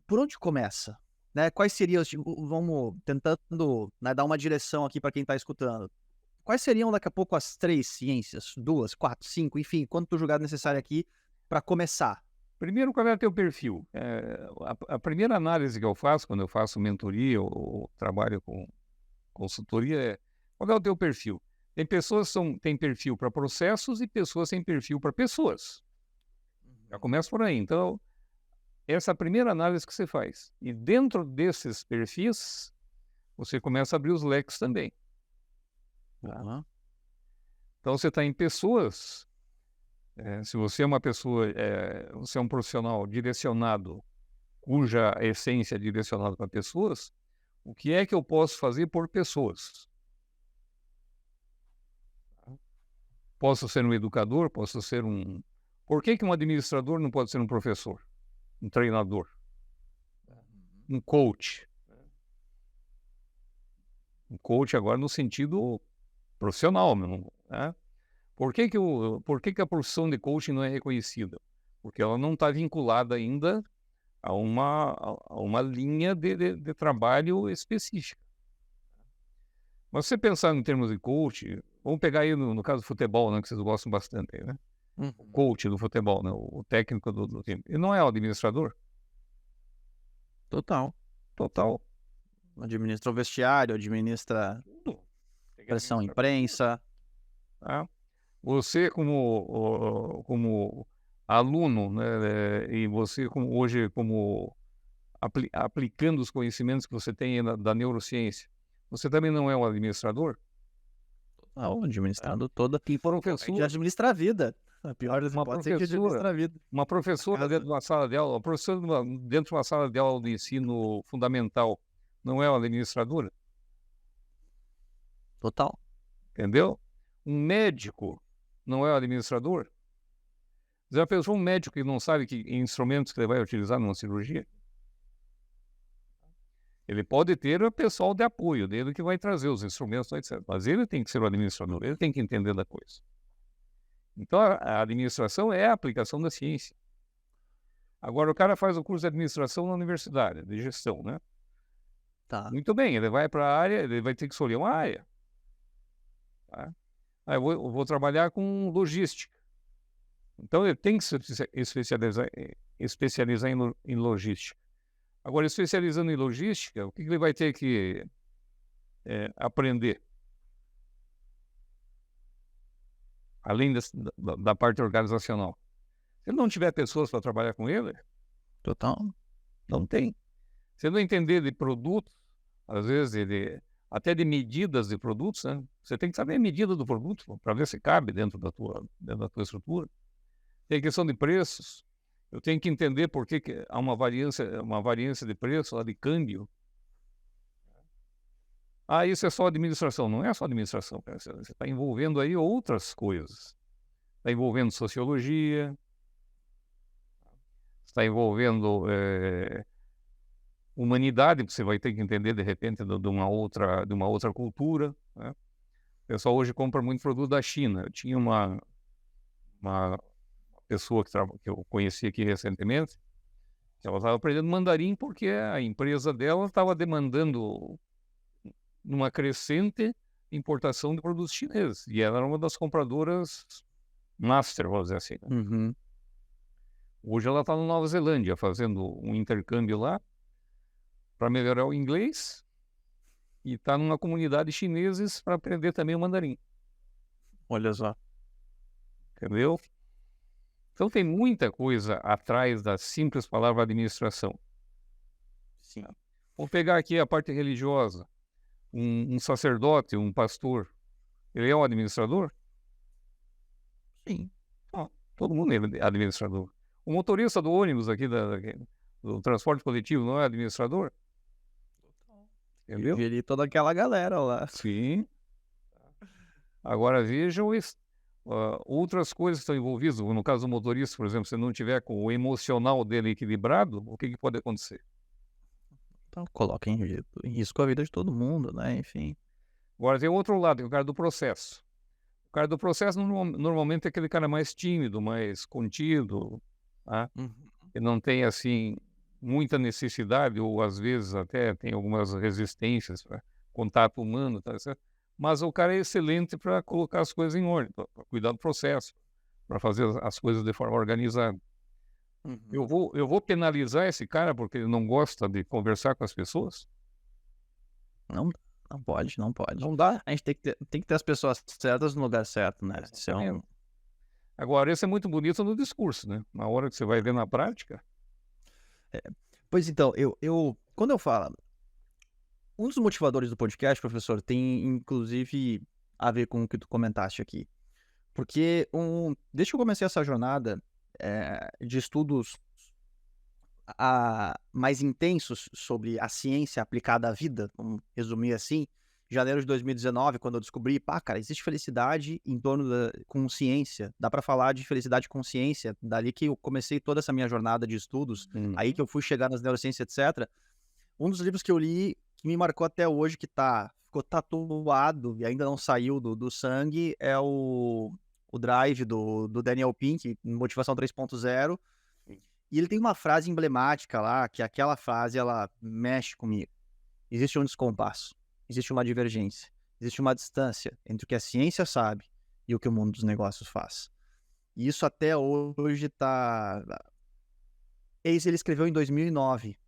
Por onde começa? Né? Quais seriam, vamos tentando, né, dar uma direção aqui para quem está escutando. Quais seriam daqui a pouco as 3 ciências? 2, 4, 5, enfim, quanto tu julgar necessário aqui para começar? Primeiro, qual é o teu perfil? A primeira análise que eu faço quando eu faço mentoria ou trabalho com consultoria é qual é o teu perfil? Tem pessoas que têm perfil para processos e pessoas têm perfil para pessoas. Já começa por aí. Então, essa é a primeira análise que você faz. E dentro desses perfis, você começa a abrir os leques também. Tá? Então, você está em pessoas. Se você é uma pessoa, você é um profissional direcionado, cuja essência é direcionada para pessoas, o que é que eu posso fazer por pessoas? Posso ser um educador, posso ser um... Por que um administrador não pode ser um professor? Um treinador? Um coach? Um coach agora no sentido profissional, né? Por que a profissão de coaching não é reconhecida? Porque ela não está vinculada ainda a uma linha de trabalho específica. Mas se você pensar em termos de coach, vamos pegar aí no caso do futebol, né, que vocês gostam bastante aí, né? O coach do futebol, né, o técnico do time. Ele não é o administrador? Total. Administra o vestiário, administra Tudo. pressão imprensa. Tá? Você como aluno, né, e você hoje como aplicando os conhecimentos que você tem da neurociência, você também não é um administrador? Ah, o Tá? administrando toda. E Pô, a gente professor, administra a vida. A pior das uma hipóteses é que a gente professora, administra a vida. uma A professora dentro casa. de uma sala de aula, uma professora dentro de uma sala de aula de ensino fundamental, não é uma administradora? Total. Entendeu? Um médico não é um administrador? Já pensou um médico que não sabe que instrumentos que ele vai utilizar numa cirurgia? Ele pode ter o pessoal de apoio dele que vai trazer os instrumentos, etc. Mas ele tem que ser o administrador, ele tem que entender da coisa. Então, a administração é a aplicação da ciência. Agora, o cara faz o curso de administração na universidade, de gestão, né? Tá. Muito bem, ele vai para a área, ele vai ter que escolher uma área. Tá? Eu vou trabalhar com logística. Então, ele tem que se especializar em logística. Agora, especializando em logística, o que ele vai ter que aprender? Além da parte organizacional. Se ele não tiver pessoas para trabalhar com ele, Total. não tem. Se ele não entender de produtos, às vezes até de medidas de produtos, né? Você tem que saber a medida do produto para ver se cabe dentro da tua estrutura. Tem a questão de preços. Eu tenho que entender por que há uma variância de preço, lá de câmbio. Ah, isso é só administração. Não é só administração, cara. Você está envolvendo aí outras coisas. Está envolvendo sociologia, está envolvendo humanidade, que você vai ter que entender, de repente, de uma outra cultura. Né? O pessoal hoje compra muito produto da China. Eu tinha uma pessoa que eu conheci aqui recentemente, que ela estava aprendendo mandarim porque a empresa dela estava demandando numa crescente importação de produtos chineses. E ela era uma das compradoras master, vamos dizer assim. Né? Uhum. Hoje ela está na Nova Zelândia, fazendo um intercâmbio lá para melhorar o inglês e está numa comunidade de chineses para aprender também o mandarim. Olha só. Entendeu? Então tem muita coisa atrás da simples palavra administração. Sim. Vamos pegar aqui a parte religiosa. Um sacerdote, um pastor, ele é um administrador? Sim. Todo mundo é administrador. O motorista do ônibus aqui do transporte coletivo não é administrador? Entendeu? Gerir toda aquela galera lá. Sim. Agora vejam outras coisas que estão envolvidas. No caso do motorista, por exemplo, se não tiver com o emocional dele equilibrado, o que pode acontecer? Então, coloca em risco a vida de todo mundo, né? Enfim. Agora tem outro lado, que é o cara do processo. O cara do processo normalmente é aquele cara mais tímido, mais contido, tá? Uhum. Que não tem, assim, muita necessidade, ou às vezes até tem algumas resistências para contato humano, tá certo? Mas o cara é excelente para colocar as coisas em ordem, para cuidar do processo, para fazer as coisas de forma organizada. Uhum. Eu vou penalizar esse cara porque ele não gosta de conversar com as pessoas? Não pode, não pode. Não dá. A gente tem que ter as pessoas certas no lugar certo, né? Isso é um... Agora, isso é muito bonito no discurso, né? Na hora que você vai ver na prática. Pois então, quando eu falo, um dos motivadores do podcast, professor, tem inclusive a ver com o que tu comentaste aqui. Porque desde que eu comecei essa jornada de estudos mais intensos sobre a ciência aplicada à vida, vamos resumir assim, em janeiro de 2019, quando eu descobri, cara, existe felicidade em torno com ciência, dá para falar de felicidade com ciência, dali que eu comecei toda essa minha jornada de estudos, aí que eu fui chegar nas neurociências, etc. Um dos livros que eu li, que me marcou até hoje, que ficou tatuado e ainda não saiu do sangue, é o Drive, do Daniel Pink, Motivação 3.0. E ele tem uma frase emblemática lá, que aquela frase, ela mexe comigo. Existe um descompasso, existe uma divergência, existe uma distância entre o que a ciência sabe e o que o mundo dos negócios faz. E isso até hoje tá... Ele escreveu em 2009.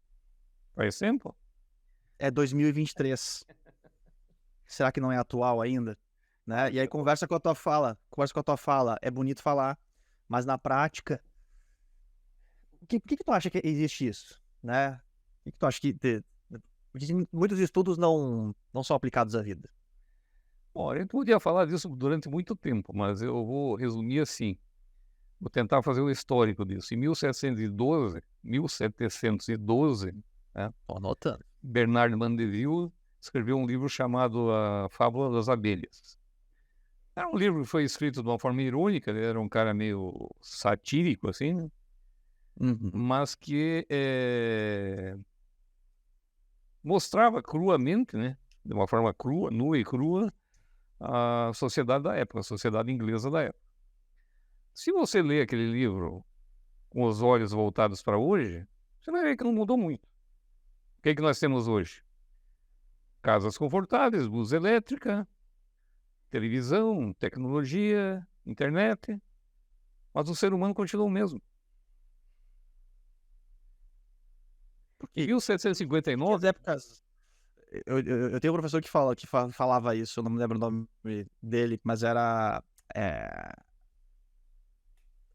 Faz tempo? É 2023. Será que não é atual ainda? né? E aí conversa com a tua fala, é bonito falar, mas na prática, por que tu acha que existe isso, né? Por que tu acha porque muitos estudos não são aplicados à vida. Bom, a gente podia falar disso durante muito tempo, mas eu vou resumir assim. Vou tentar fazer um histórico disso. Em 1712, né, Tô anotando. Bernard Mandeville escreveu um livro chamado A Fábula das Abelhas. Era um livro que foi escrito de uma forma irônica, ele era um cara meio satírico, assim, né? Uhum. Mas que mostrava cruamente, né, de uma forma crua, nua e crua, a sociedade da época, a sociedade inglesa da época. Se você lê aquele livro com os olhos voltados para hoje, você vai ver que não mudou muito. O que é que nós temos hoje? Casas confortáveis, luz elétrica, televisão, tecnologia, internet, mas o ser humano continua o mesmo. Em E 1759, as épocas. Eu tenho um professor falava isso, eu não me lembro o nome dele, mas era. é,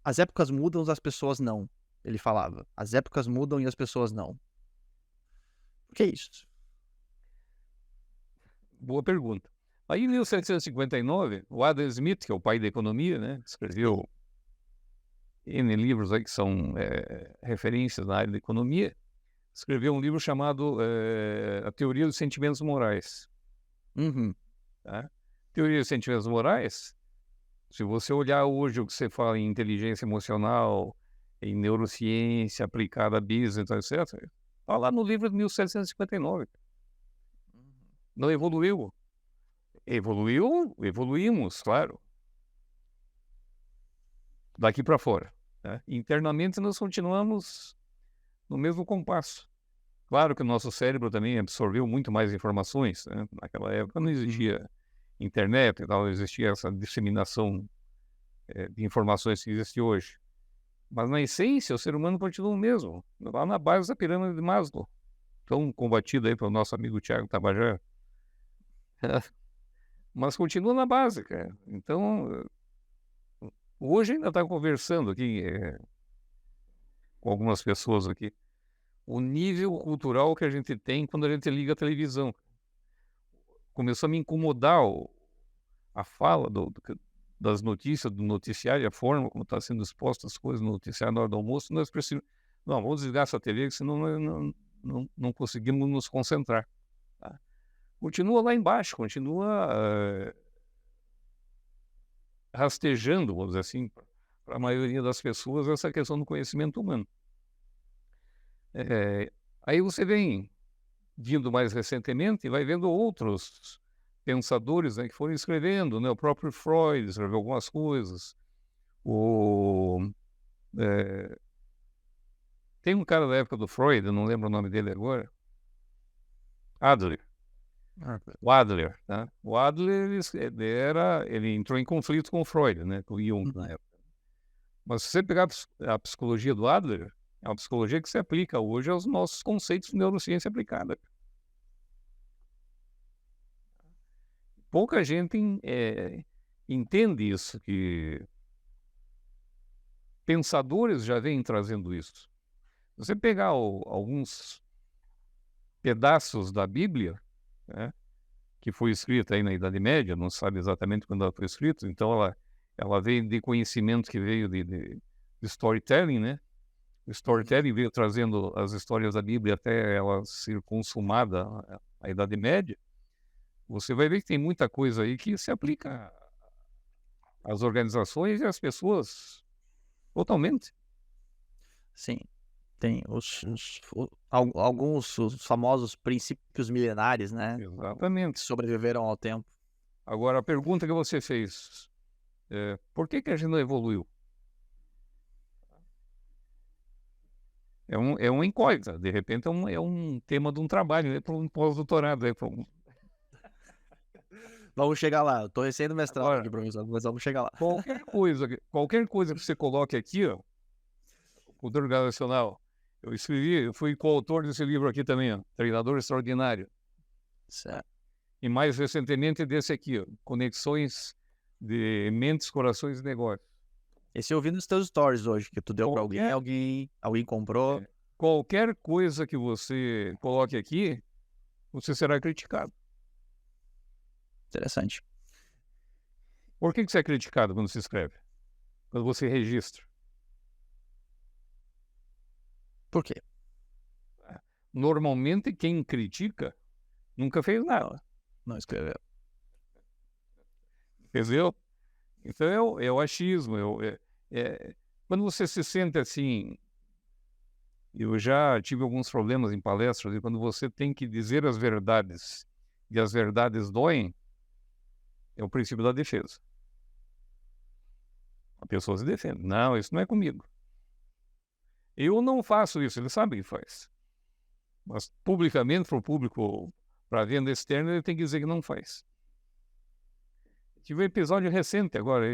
As épocas mudam, as pessoas não. Ele falava. As épocas mudam e as pessoas não. Por que isso? boa pergunta. Aí em 1759, o Adam Smith, que é o pai da economia, né, escreveu N livros aí que são referências na área da economia, escreveu um livro chamado A Teoria dos Sentimentos Morais. Uhum. Tá? Teoria dos Sentimentos Morais, se você olhar hoje o que você fala em inteligência emocional, em neurociência aplicada a business, etc., está lá no livro de 1759. Não evoluiu. Evoluímos, claro. Daqui para fora. Né? Internamente nós continuamos no mesmo compasso. Claro que o nosso cérebro também absorveu muito mais informações. Né? Naquela época não existia internet, não existia essa disseminação de informações que existe hoje. Mas na essência o ser humano continua o mesmo. Lá na base da pirâmide de Maslow. Tão combatido aí pelo nosso amigo Tiago Tabajara. Mas continua na base, cara. Então, hoje ainda está conversando aqui com algumas pessoas aqui. O nível cultural que a gente tem quando a gente liga a televisão. Começou a me incomodar a fala das notícias, do noticiário, a forma como está sendo exposta as coisas no noticiário na hora do almoço. Nós precisamos... Não, vamos desligar essa TV, senão não conseguimos nos concentrar. Tá? Continua lá embaixo, continua rastejando, vamos dizer assim, para a maioria das pessoas, essa questão do conhecimento humano. Aí você vem vindo mais recentemente e vai vendo outros pensadores, né, que foram escrevendo, né? O próprio Freud escreveu algumas coisas. Tem um cara da época do Freud, eu não lembro o nome dele agora, Adler. O Adler, né? O Adler ele entrou em conflito com o Freud, né? Com o Jung na época. Mas se você pegar a psicologia do Adler, é uma psicologia que se aplica hoje aos nossos conceitos de neurociência aplicada. Pouca gente entende isso, que pensadores já vêm trazendo isso. Se você pegar alguns pedaços da Bíblia, né, que foi escrita aí na Idade Média, não se sabe exatamente quando ela foi escrita, então ela veio de conhecimento que veio de storytelling, né? O storytelling veio trazendo as histórias da Bíblia até ela ser consumada a Idade Média. Você vai ver que tem muita coisa aí que se aplica às organizações e às pessoas totalmente. Sim. Tem alguns os famosos princípios milenares, né? Exatamente. Que sobreviveram ao tempo. Agora, a pergunta que você fez, por que a gente não evoluiu? É uma incógnita. De repente é um tema de um trabalho, né, para um pós-doutorado. Vamos chegar lá. Eu tô recém mestrado Agora, aqui, professor, mas vamos chegar lá. Qualquer coisa que você coloque aqui, ó, cultura organizacional, eu fui coautor desse livro aqui também, ó, Treinador Extraordinário. Certo. E mais recentemente desse aqui, ó, Conexões de Mentes, Corações e Negócios. Esse eu vi nos teus stories hoje, que tu deu pra Qualquer, alguém comprou. qualquer coisa que você coloque aqui, você será criticado. Interessante. Por que você é criticado quando se escreve? Quando você registra? Por quê? Normalmente, quem critica nunca fez nada, Não escreveu. entendeu? Então é o achismo. Quando você se sente assim, eu já tive alguns problemas em palestras, e quando você tem que dizer as verdades, e as verdades doem, é o princípio da defesa. A pessoa se defende. Não, isso não é comigo. Eu não faço isso, ele sabe que faz. Mas publicamente, para o público, para a venda externa, ele tem que dizer que não faz. Tive um episódio recente agora,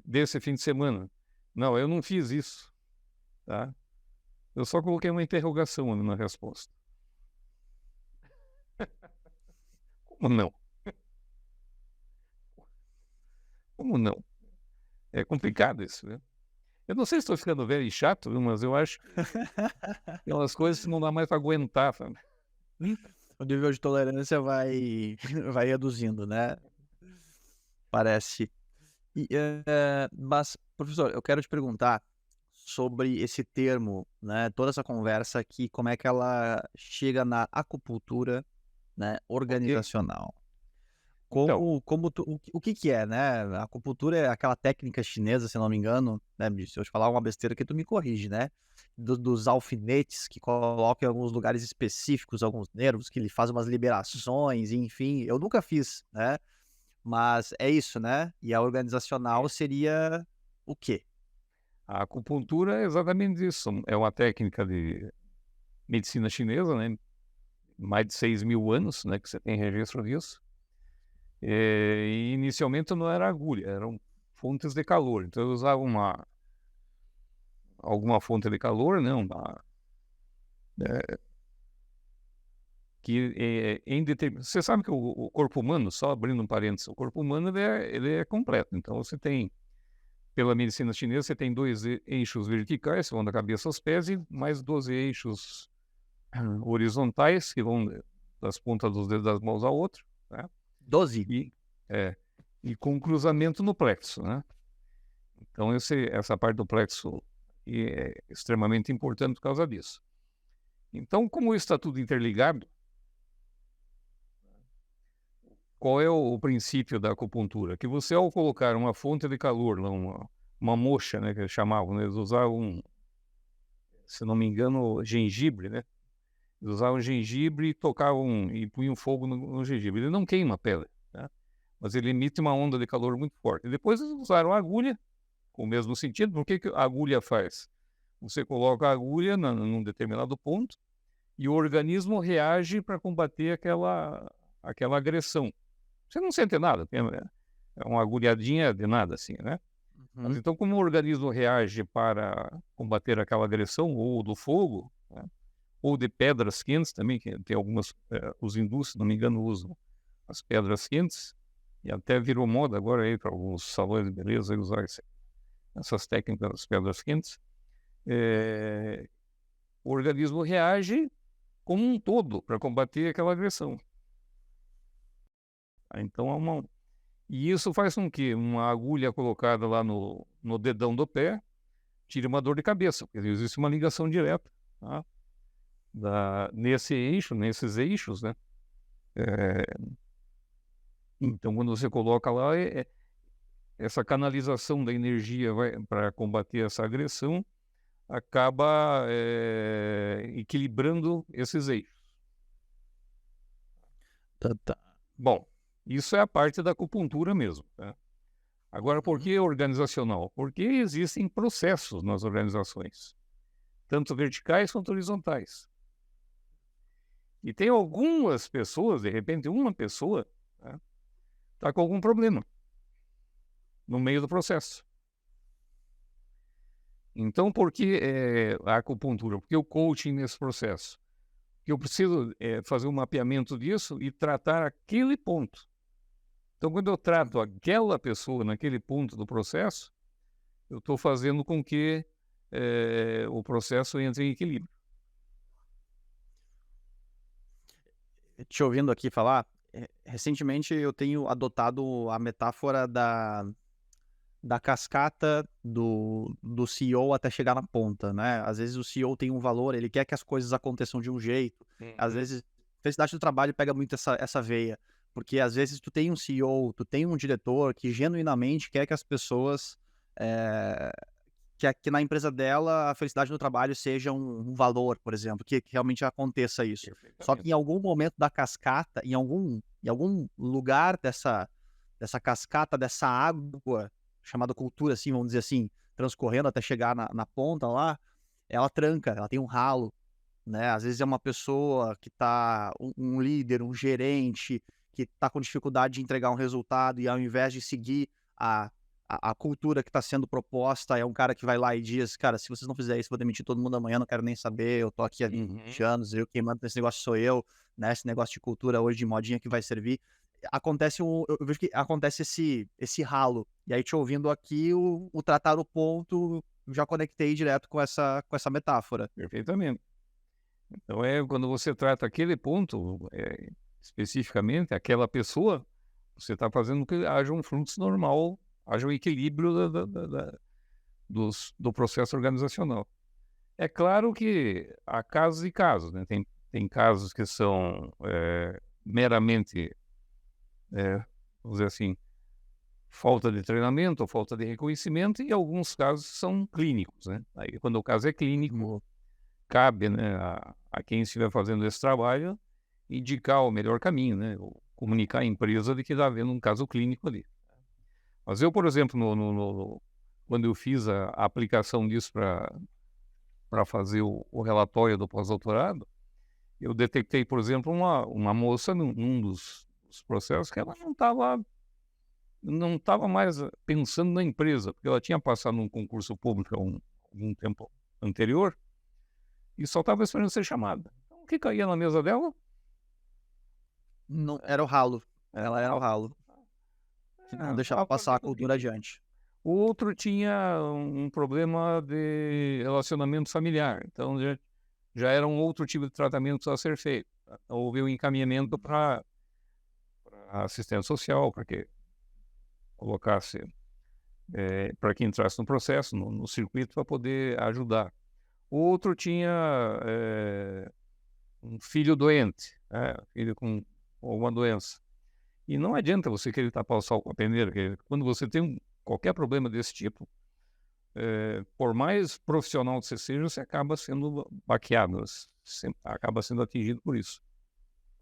desse fim de semana. Não, eu não fiz isso, tá? Eu só coloquei uma interrogação ali na resposta. Como não? Como não? É complicado isso, né? Eu não sei se estou ficando velho e chato, viu, mas eu acho que tem umas coisas que não dá mais para aguentar, sabe? O nível de tolerância vai vai reduzindo, né, parece. E, mas, professor, eu quero te perguntar sobre esse termo, né, toda essa conversa aqui, como é que ela chega na acupuntura, né, Ok. organizacional. Então, Como tu o que que é, né, a acupuntura é aquela técnica chinesa, se eu não me engano, né, se eu te falar uma besteira aqui tu me corrige, né, dos alfinetes que colocam em alguns lugares específicos, alguns nervos, que ele faz umas liberações, enfim, eu nunca fiz, né, mas é isso, né, e a organizacional seria o quê? a acupuntura é exatamente isso. É uma técnica de medicina chinesa, né? Mais de 6.000 anos, né, que você tem registro disso. E inicialmente não era agulha, eram fontes de calor. Então eu usava alguma fonte de calor, né? Você sabe que o corpo humano, só abrindo um parênteses, o corpo humano ele é completo. Então você tem, pela medicina chinesa, você tem dois eixos verticais, que vão da cabeça aos pés, e mais 12 eixos horizontais, que vão das pontas dos dedos das mãos ao outro, né? 12. E, é, e com cruzamento no plexo, né? Então essa parte do plexo é extremamente importante por causa disso. Então, como está tudo interligado, qual é o princípio da acupuntura? Que você, ao colocar uma fonte de calor, lá, uma moxa, né, que eles chamavam, né, eles usavam, se não me engano, gengibre, né? Eles usavam gengibre e tocavam e punham fogo no gengibre. Ele não queima a pele, né? Mas ele emite uma onda de calor muito forte. E depois eles usaram a agulha, com o mesmo sentido. Por que a agulha faz? Você coloca a agulha num determinado ponto e o organismo reage para combater aquela agressão. Você não sente nada, é uma agulhadinha de nada assim, né? Mas Uhum. então, como o organismo reage para combater aquela agressão, ou do fogo, né? Ou de pedras quentes também, que tem algumas, os hindus, se não me engano, usam as pedras quentes, e até virou moda agora aí para alguns salões de beleza usar essas técnicas das pedras quentes. O organismo reage como um todo para combater aquela agressão. Então, e isso faz com que uma agulha colocada lá no dedão do pé tire uma dor de cabeça, porque existe uma ligação direta, tá? Nesses eixos, né? Então, quando você coloca lá, essa canalização da energia para combater essa agressão acaba equilibrando esses eixos. Tá. Bom, isso é a parte da acupuntura mesmo, tá? Agora, por Uhum. que organizacional? Porque existem processos nas organizações, tanto verticais quanto horizontais. E tem algumas pessoas, de repente, uma pessoa está com algum problema no meio do processo. Então, por que a acupuntura? Por que o coaching nesse processo? que eu preciso fazer um mapeamento disso e tratar aquele ponto. Então, quando eu trato aquela pessoa naquele ponto do processo, eu estou fazendo com que o processo entre em equilíbrio. Te ouvindo aqui falar, recentemente eu tenho adotado a metáfora da cascata do CEO até chegar na ponta, né. Às vezes o CEO tem um valor, ele quer que as coisas aconteçam de um jeito, às Uhum. vezes felicidade do trabalho pega muito essa veia, porque às vezes tu tem um CEO, tu tem um diretor que genuinamente quer que as pessoas, eh, que na empresa dela a felicidade no trabalho seja um valor, por exemplo, que realmente aconteça isso. Só que Perfeitamente. em algum momento da cascata, em algum lugar dessa cascata, dessa água, chamada cultura, assim, vamos dizer assim, transcorrendo até chegar na ponta lá, ela tranca, ela tem um ralo, né. Às vezes é uma pessoa que tá um líder, um gerente, que tá com dificuldade de entregar um resultado e ao invés de seguir a a cultura que está sendo proposta, é um cara que vai lá e diz: "Cara, se vocês não fizerem isso, eu vou demitir todo mundo amanhã, não quero nem saber, eu tô aqui há 20 Uhum. anos, eu quem manda nesse negócio sou eu, né, esse negócio de cultura hoje de modinha que vai servir". Acontece eu vejo que acontece esse ralo, e aí te ouvindo aqui, o tratar o ponto, já conectei direto com essa metáfora. Perfeitamente. Então, quando você trata aquele ponto, especificamente, aquela pessoa, você está fazendo que haja um fluxo normal, haja um equilíbrio do processo organizacional. É claro que há casos e casos, né? Tem casos que são meramente, vamos dizer assim, falta de treinamento ou falta de reconhecimento, e alguns casos são clínicos, né? Aí, quando o caso é Uhum. clínico, cabe, né, a quem estiver fazendo esse trabalho indicar o melhor caminho, né? Ou comunicar à empresa de que está havendo um caso clínico ali. Mas eu, por exemplo, quando eu fiz a aplicação disso para fazer o relatório do pós-doutorado, eu detectei, por exemplo, uma moça num dos processos que ela não estava mais pensando na empresa, porque ela tinha passado num concurso público há algum tempo anterior e só estava esperando ser chamada. Então, o que caía na mesa dela? Não, era o ralo, ela era o ralo, que não deixava Estava passar a fazendo cultura aquilo. adiante. O outro tinha um problema de relacionamento familiar, então já era um outro tipo de tratamento a ser feito. Então, houve um encaminhamento para a assistência social, para que colocasse, para que entrasse no processo, no circuito, para poder ajudar. O outro tinha um filho doente, né, filho com alguma doença. E não adianta você querer tapar o sol com a peneira, porque quando você tem qualquer problema desse tipo, por mais profissional que você seja, você acaba sendo baqueado, você acaba sendo atingido por isso.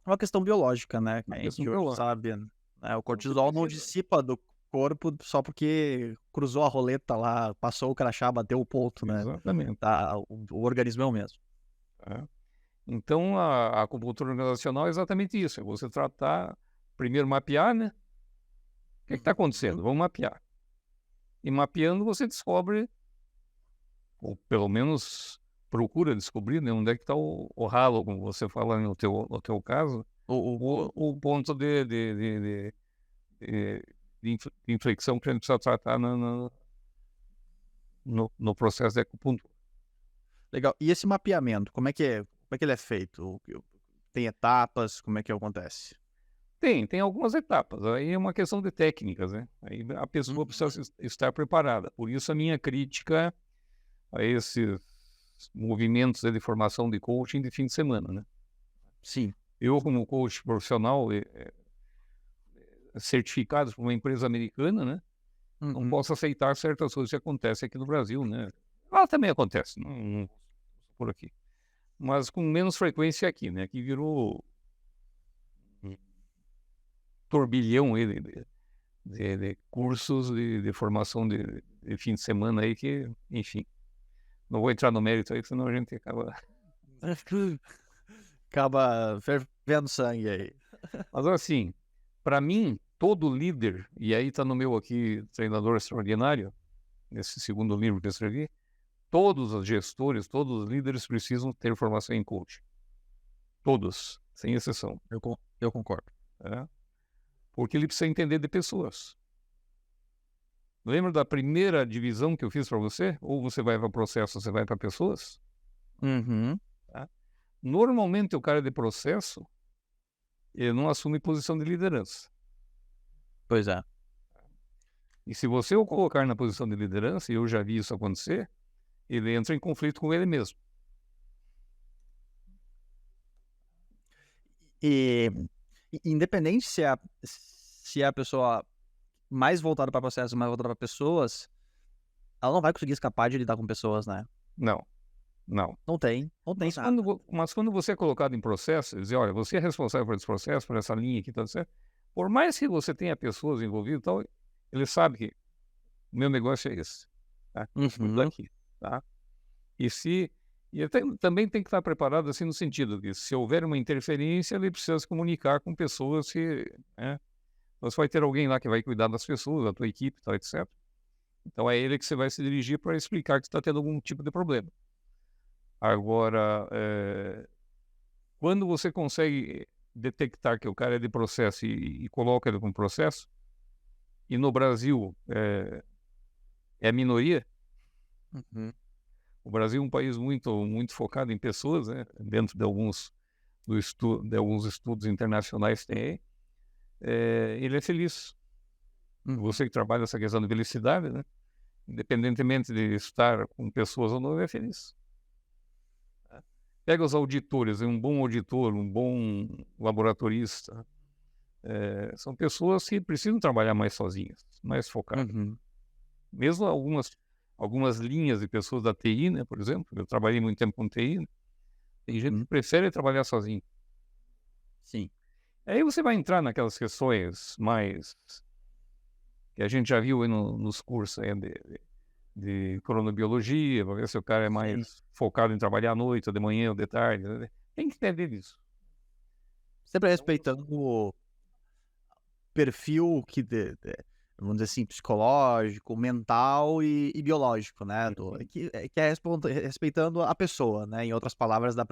É uma questão biológica, né, que Na a questão gente hoje biológica. sabe, né, o Então você cortisol não precisa. dissipa do corpo só porque cruzou a roleta lá, passou o crachá, bateu o ponto, né, Exatamente. o organismo é o mesmo. É. Então a acupuntura organizacional é exatamente isso, é você tratar, primeiro mapear, né? O que está Uhum. acontecendo? Vamos mapear. E mapeando você descobre, ou pelo menos procura descobrir, né, onde é que está o ralo, como você fala no teu caso, O o ponto de, de inflexão que a gente precisa tratar no processo de acupuntura. legal. E esse mapeamento, como é que ele é feito? Tem etapas, como é que acontece? Tem algumas etapas, aí é uma questão de técnicas, né? Aí a pessoa Uhum. precisa estar preparada. Por isso a minha crítica a esses movimentos de formação de coaching de fim de semana, né? Sim. Eu, como coach profissional, certificado por uma empresa americana, né? Não Uhum. posso aceitar certas coisas que acontecem aqui no Brasil, né? Lá também acontece, não por aqui. Mas com menos frequência aqui, né? Aqui virou um turbilhão aí de cursos de formação de fim de semana aí que, enfim, não vou entrar no mérito aí, senão a gente acaba. Acaba fervendo sangue aí. Mas assim, para mim, todo líder, e aí está no meu aqui, Treinador Extraordinário, nesse segundo livro que eu escrevi, todos os gestores, todos os líderes precisam ter formação em coaching. todos, sem exceção. Eu concordo. Né? Porque ele precisa entender de pessoas. Lembra da primeira divisão que eu fiz para você? Ou você vai para processo, ou você vai para pessoas? Uhum. Tá? Normalmente o cara de processo, ele não assume posição de liderança. Pois é. E se você o colocar na posição de liderança, e eu já vi isso acontecer, ele entra em conflito com ele mesmo. E independente se é a pessoa mais voltada para processo, mais voltada para pessoas, ela não vai conseguir escapar de lidar com pessoas, né? Não. Não tem nada. Mas quando você é colocado em processo, dizer, olha, você é responsável por esse processo, por essa linha aqui, tá certo? Por mais que você tenha pessoas envolvidas e tal, ele sabe que o meu negócio é esse. Tá? Tudo daqui, tá? Também tem que estar preparado assim no sentido de se houver uma interferência, ele precisa se comunicar com pessoas que, né? Você vai ter alguém lá que vai cuidar das pessoas, da tua equipe, tal, etc. Então é ele que você vai se dirigir para explicar que está tendo algum tipo de problema. Agora, quando você consegue detectar que o cara é de processo e coloca ele com processo, e no Brasil é a minoria, o Brasil é um país muito focado em pessoas, né? Dentro de alguns estudos internacionais tem, ele é feliz. Você que trabalha essa questão de felicidade, né? Independentemente de estar com pessoas ou não, ele é feliz. Pega os auditores, um bom auditor, um bom laboratorista, são pessoas que precisam trabalhar mais sozinhas, mais focadas. Mesmo algumas linhas de pessoas da TI, né, por exemplo, eu trabalhei muito tempo com TI, né? Tem gente que prefere trabalhar sozinho. Sim. Aí você vai entrar naquelas questões mais que a gente já viu aí nos cursos aí de cronobiologia, para ver se o cara é mais focado em trabalhar à noite, ou de manhã, ou de tarde. Né? Tem que entender isso. Sempre respeitando o perfil vamos dizer assim, psicológico, mental e biológico, né? Que é respeitando a pessoa, né? Em outras palavras, dá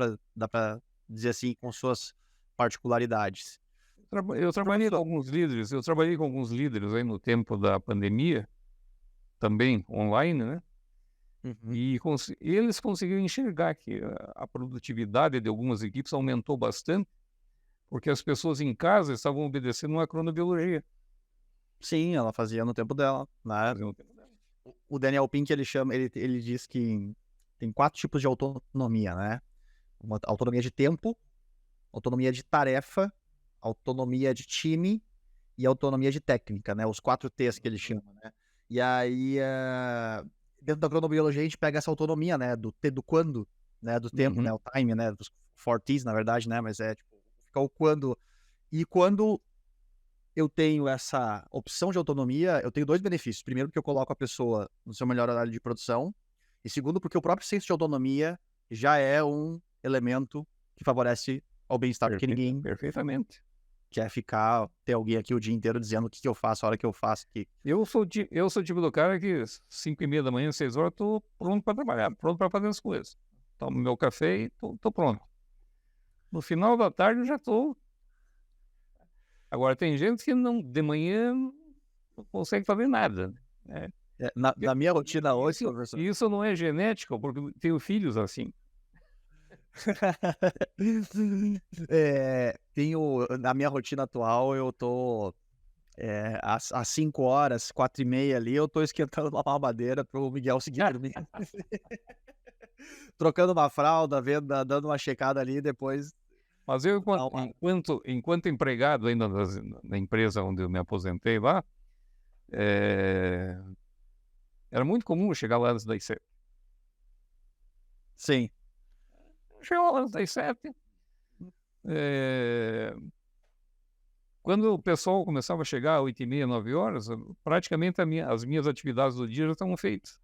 pra dizer assim, com suas particularidades. Eu trabalhei com alguns líderes aí no tempo da pandemia, também online, né? E eles conseguiram enxergar que a produtividade de algumas equipes aumentou bastante, porque as pessoas em casa estavam obedecendo uma cronobiologia. Sim, ela fazia no tempo dela, né? O Daniel Pink, ele diz que tem 4 tipos de autonomia, né? Uma autonomia de tempo, autonomia de tarefa, autonomia de time e autonomia de técnica, né? Os 4 T's que ele chama, né? E aí, dentro da cronobiologia, a gente pega essa autonomia, né? Do quando, né? Do tempo, né? O time, né? Dos 4 T's, na verdade, né? Mas fica o quando. E quando eu tenho essa opção de autonomia, eu tenho 2 benefícios. Primeiro, porque eu coloco a pessoa no seu melhor horário de produção. E segundo, porque o próprio senso de autonomia já é um elemento que favorece ao bem-estar, porque ninguém Perfeitamente. quer ter alguém aqui o dia inteiro dizendo o que eu faço, a hora que eu faço. Eu sou o tipo do cara que 5:30 da manhã, 6 horas, tô pronto para trabalhar, pronto para fazer as coisas. Tomo meu café e tô pronto. No final da tarde eu já tô. Agora tem gente que de manhã não consegue fazer nada. Né? Na minha rotina hoje, professor. Isso não é genético, porque eu tenho filhos assim. Na minha rotina atual, eu tô às 5 horas, 4:30 ali, eu tô esquentando uma mamadeira pro Miguel seguir dormindo. Trocando uma fralda, dando uma checada ali, depois. Mas eu, enquanto empregado ainda na empresa onde eu me aposentei lá, era muito comum chegar lá antes das 7. Sim. Chegou lá antes das 7. Quando o pessoal começava a chegar às 8:30, 9 horas, praticamente as minhas atividades do dia já estavam feitas.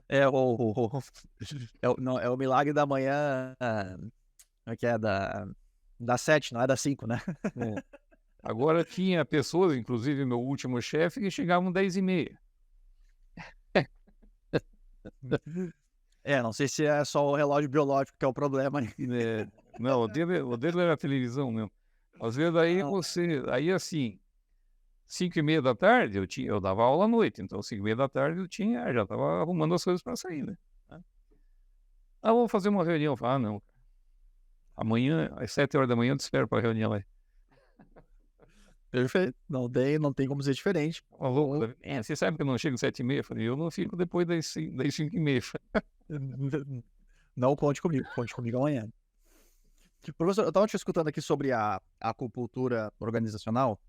É o milagre da manhã, que é das 7, não é das 5, né? Agora tinha pessoas, inclusive meu último chefe, que chegavam 10:30. Não sei se é só o relógio biológico que é o problema. Não, o dele era televisão mesmo. Às vezes aí assim, 5h30 da tarde eu dava aula à noite, então 5h30 da tarde já estava arrumando as coisas para sair, né? Vamos fazer uma reunião. Eu falei, não, amanhã, às 7 horas da manhã, eu te espero para a reunião aí. Perfeito. Não tem como ser diferente. Falou, você sabe que eu não chego às 7h30? Eu falei, eu não fico depois das 5h30. Não conte comigo amanhã. Professor, eu estava te escutando aqui sobre a acupuntura organizacional,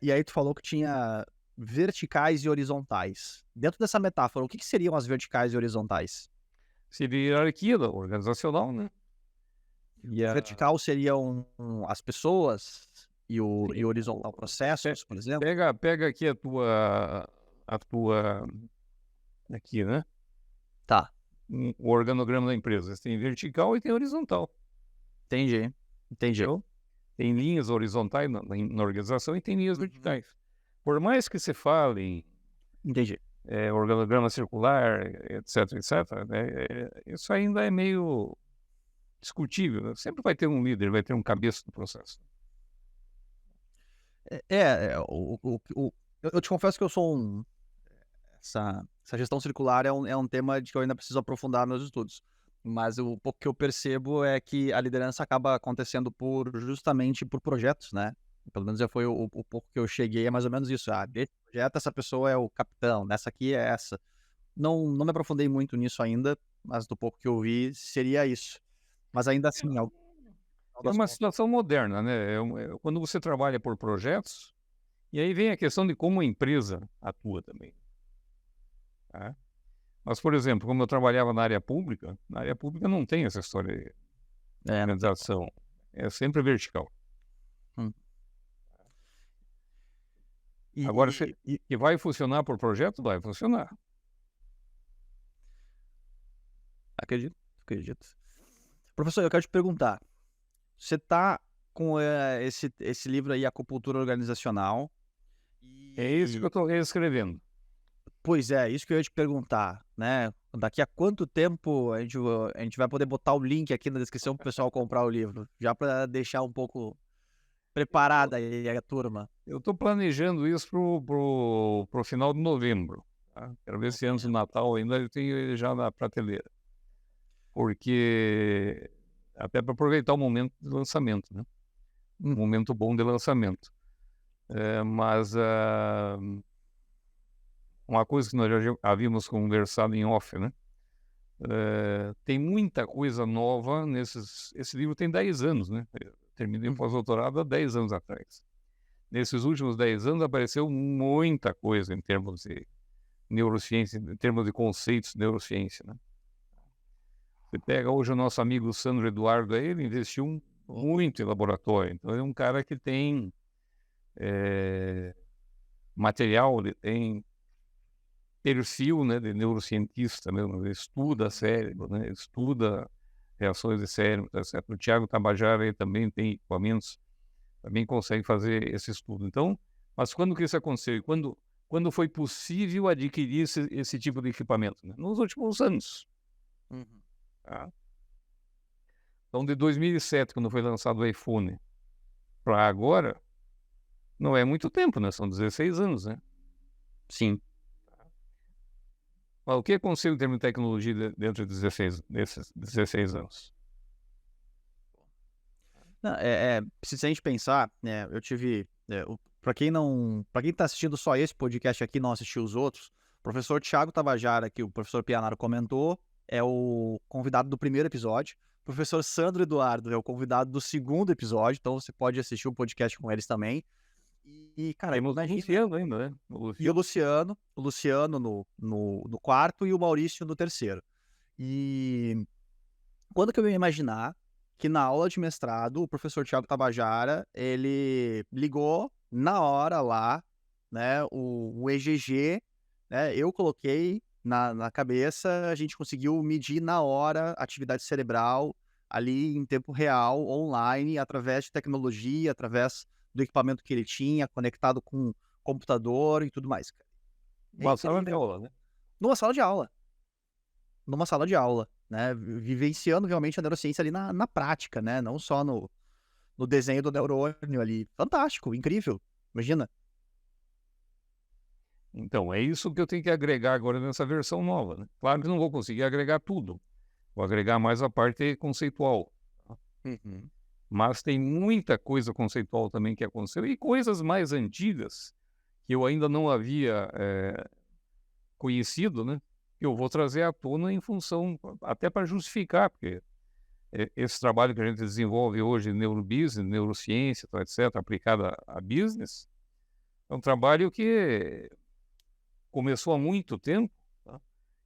e aí tu falou que tinha verticais e horizontais. Dentro dessa metáfora, o que seriam as verticais e horizontais? Seria hierarquia organizacional, né? E Vertical seriam as pessoas e sim, horizontal processos, por exemplo? pega aqui a tua, aqui, né? Tá, O organograma da empresa. Tem vertical e tem horizontal. entendi. Entendeu? Tem linhas horizontais na organização e tem linhas verticais. Por mais que se fale Entendi. em organograma circular, etc, né, isso ainda é meio discutível, né? Sempre vai ter um líder, vai ter um cabeça do processo. Eu te confesso que eu sou essa gestão circular é um tema de que eu ainda preciso aprofundar meus estudos. Mas o pouco que eu percebo é que a liderança acaba acontecendo justamente por projetos, né? Pelo menos já foi o pouco que eu cheguei, é mais ou menos isso. Desse projeto, essa pessoa é o capitão, nessa aqui é essa. Não me aprofundei muito nisso ainda, mas do pouco que eu vi, seria isso. Mas ainda assim, ao final É das uma contas. situação moderna, né? Quando você trabalha por projetos, e aí vem a questão de como a empresa atua também. Tá? Mas, por exemplo, como eu trabalhava na área pública não tem essa história de Não tem. organização. É sempre vertical. Hum. Agora, E que vai funcionar por projeto? Vai funcionar. acredito. Professor, eu quero te perguntar. Você tá com esse livro aí, Acupuntura Organizacional. É isso que eu estou reescrevendo. Pois é, isso que eu ia te perguntar, né? Daqui a quanto tempo a gente vai poder botar o link aqui na descrição para o pessoal comprar o livro? Já para deixar um pouco preparada aí a turma. Eu estou planejando isso pro final de novembro. Tá? Quero ver se antes do Natal ainda eu tenho ele já na prateleira. Porque até para aproveitar o momento de lançamento, né? Um momento bom de lançamento. Mas uma coisa que nós já havíamos conversado em off, né? Tem muita coisa nova esse livro tem 10 anos, né? Eu terminei o pós-doutorado há 10 anos atrás. Nesses últimos 10 anos apareceu muita coisa em termos de neurociência, em termos de conceitos de neurociência, né? Você pega hoje o nosso amigo Sandro Eduardo, aí, ele investiu muito em laboratório. Então, ele é um cara que tem material, ele tem perfil, né, de neurocientista mesmo, ele estuda cérebro, né, estuda reações de cérebro, etc. O Thiago Tabajara também tem equipamentos, também consegue fazer esse estudo. Então, mas quando que isso aconteceu? Quando foi possível adquirir esse tipo de equipamento? Né? Nos últimos anos. Tá? Então, de 2007, quando foi lançado o iPhone, para agora, não é muito tempo, né? São 16 anos, né? Sim. Mas o que aconteceu em termos de tecnologia dentro desses 16 anos? Não, se a gente pensar, né, eu tive, para quem está assistindo só esse podcast aqui, não assistiu os outros, o professor Thiago Tabajara, que o professor Pianaro comentou, é o convidado do primeiro episódio. O professor Sandro Eduardo é o convidado do segundo episódio, então você pode assistir o podcast com eles também. E cara, Temos o imagina. Luciano ainda, né? E o Luciano no quarto e o Maurício no terceiro. E quando que eu ia imaginar que na aula de mestrado o professor Thiago Tabajara, ele ligou na hora lá, né, o EGG, né, eu coloquei na cabeça, a gente conseguiu medir na hora a atividade cerebral ali em tempo real, online, através de tecnologia, através do equipamento que ele tinha, conectado com computador e tudo mais. Uma sala de aula, né? Numa sala de aula. Numa sala de aula. né, vivenciando realmente a neurociência ali na prática, né, não só no desenho do neurônio ali. Fantástico, incrível, imagina. Então, é isso que eu tenho que agregar agora nessa versão nova, né? Claro que não vou conseguir agregar tudo, vou agregar mais a parte conceitual, Uhum. mas tem muita coisa conceitual também que aconteceu e coisas mais antigas que eu ainda não havia conhecido, né? Que eu vou trazer à tona em função, até para justificar, porque esse trabalho que a gente desenvolve hoje, neurobusiness, neurociência, tal, etc., aplicada a business, é um trabalho que começou há muito tempo, tá?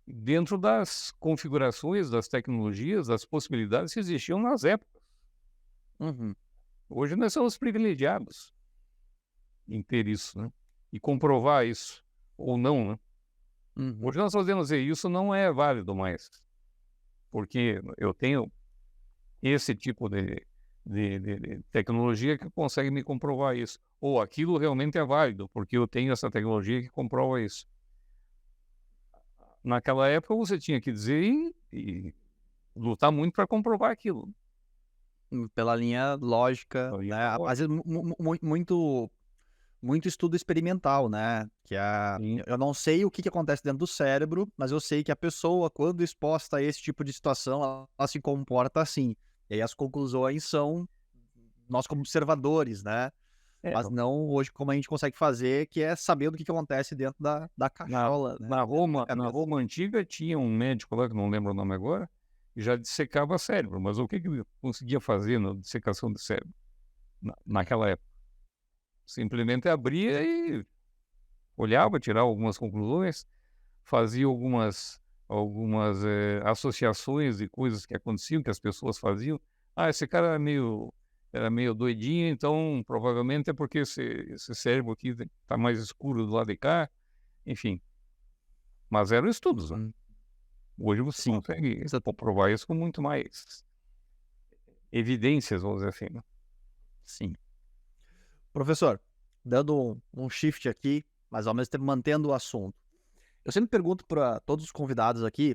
Dentro das configurações, das tecnologias, das possibilidades que existiam nas épocas. Uhum. Hoje nós somos privilegiados em ter isso, né? E comprovar isso, ou não, né? Uhum. Hoje nós podemos dizer, isso não é válido mais, porque eu tenho esse tipo de tecnologia que consegue me comprovar isso. Ou aquilo realmente é válido, porque eu tenho essa tecnologia que comprova isso. Naquela época você tinha que dizer e lutar muito para comprovar aquilo. Pela linha lógica, Então, né, às vezes muito estudo experimental, né, que sim, eu não sei o que que acontece dentro do cérebro, mas eu sei que a pessoa, quando exposta a esse tipo de situação, ela se comporta assim. E aí as conclusões são nós como observadores, né, é, mas não hoje como a gente consegue fazer, que é sabendo o que que acontece dentro da na, cachola, né, na dentro da Roma, na cabeça. Roma antiga tinha um médico lá, que não lembro o nome agora, que já dissecava cérebro, mas o que que ele conseguia fazer na dissecação de cérebro naquela época? Simplesmente abria e olhava, tirava algumas conclusões, fazia algumas associações de coisas que aconteciam, que as pessoas faziam. Ah, esse cara era meio doidinho, então provavelmente é porque esse cérebro aqui está mais escuro do lado de cá, enfim. Mas eram estudos, né? Uhum. Hoje você Sim, consegue exa comprovar isso com muito mais evidências, vamos dizer assim, né? sim. Professor, dando um shift aqui, mas ao mesmo tempo mantendo o assunto. Eu sempre pergunto para todos os convidados aqui,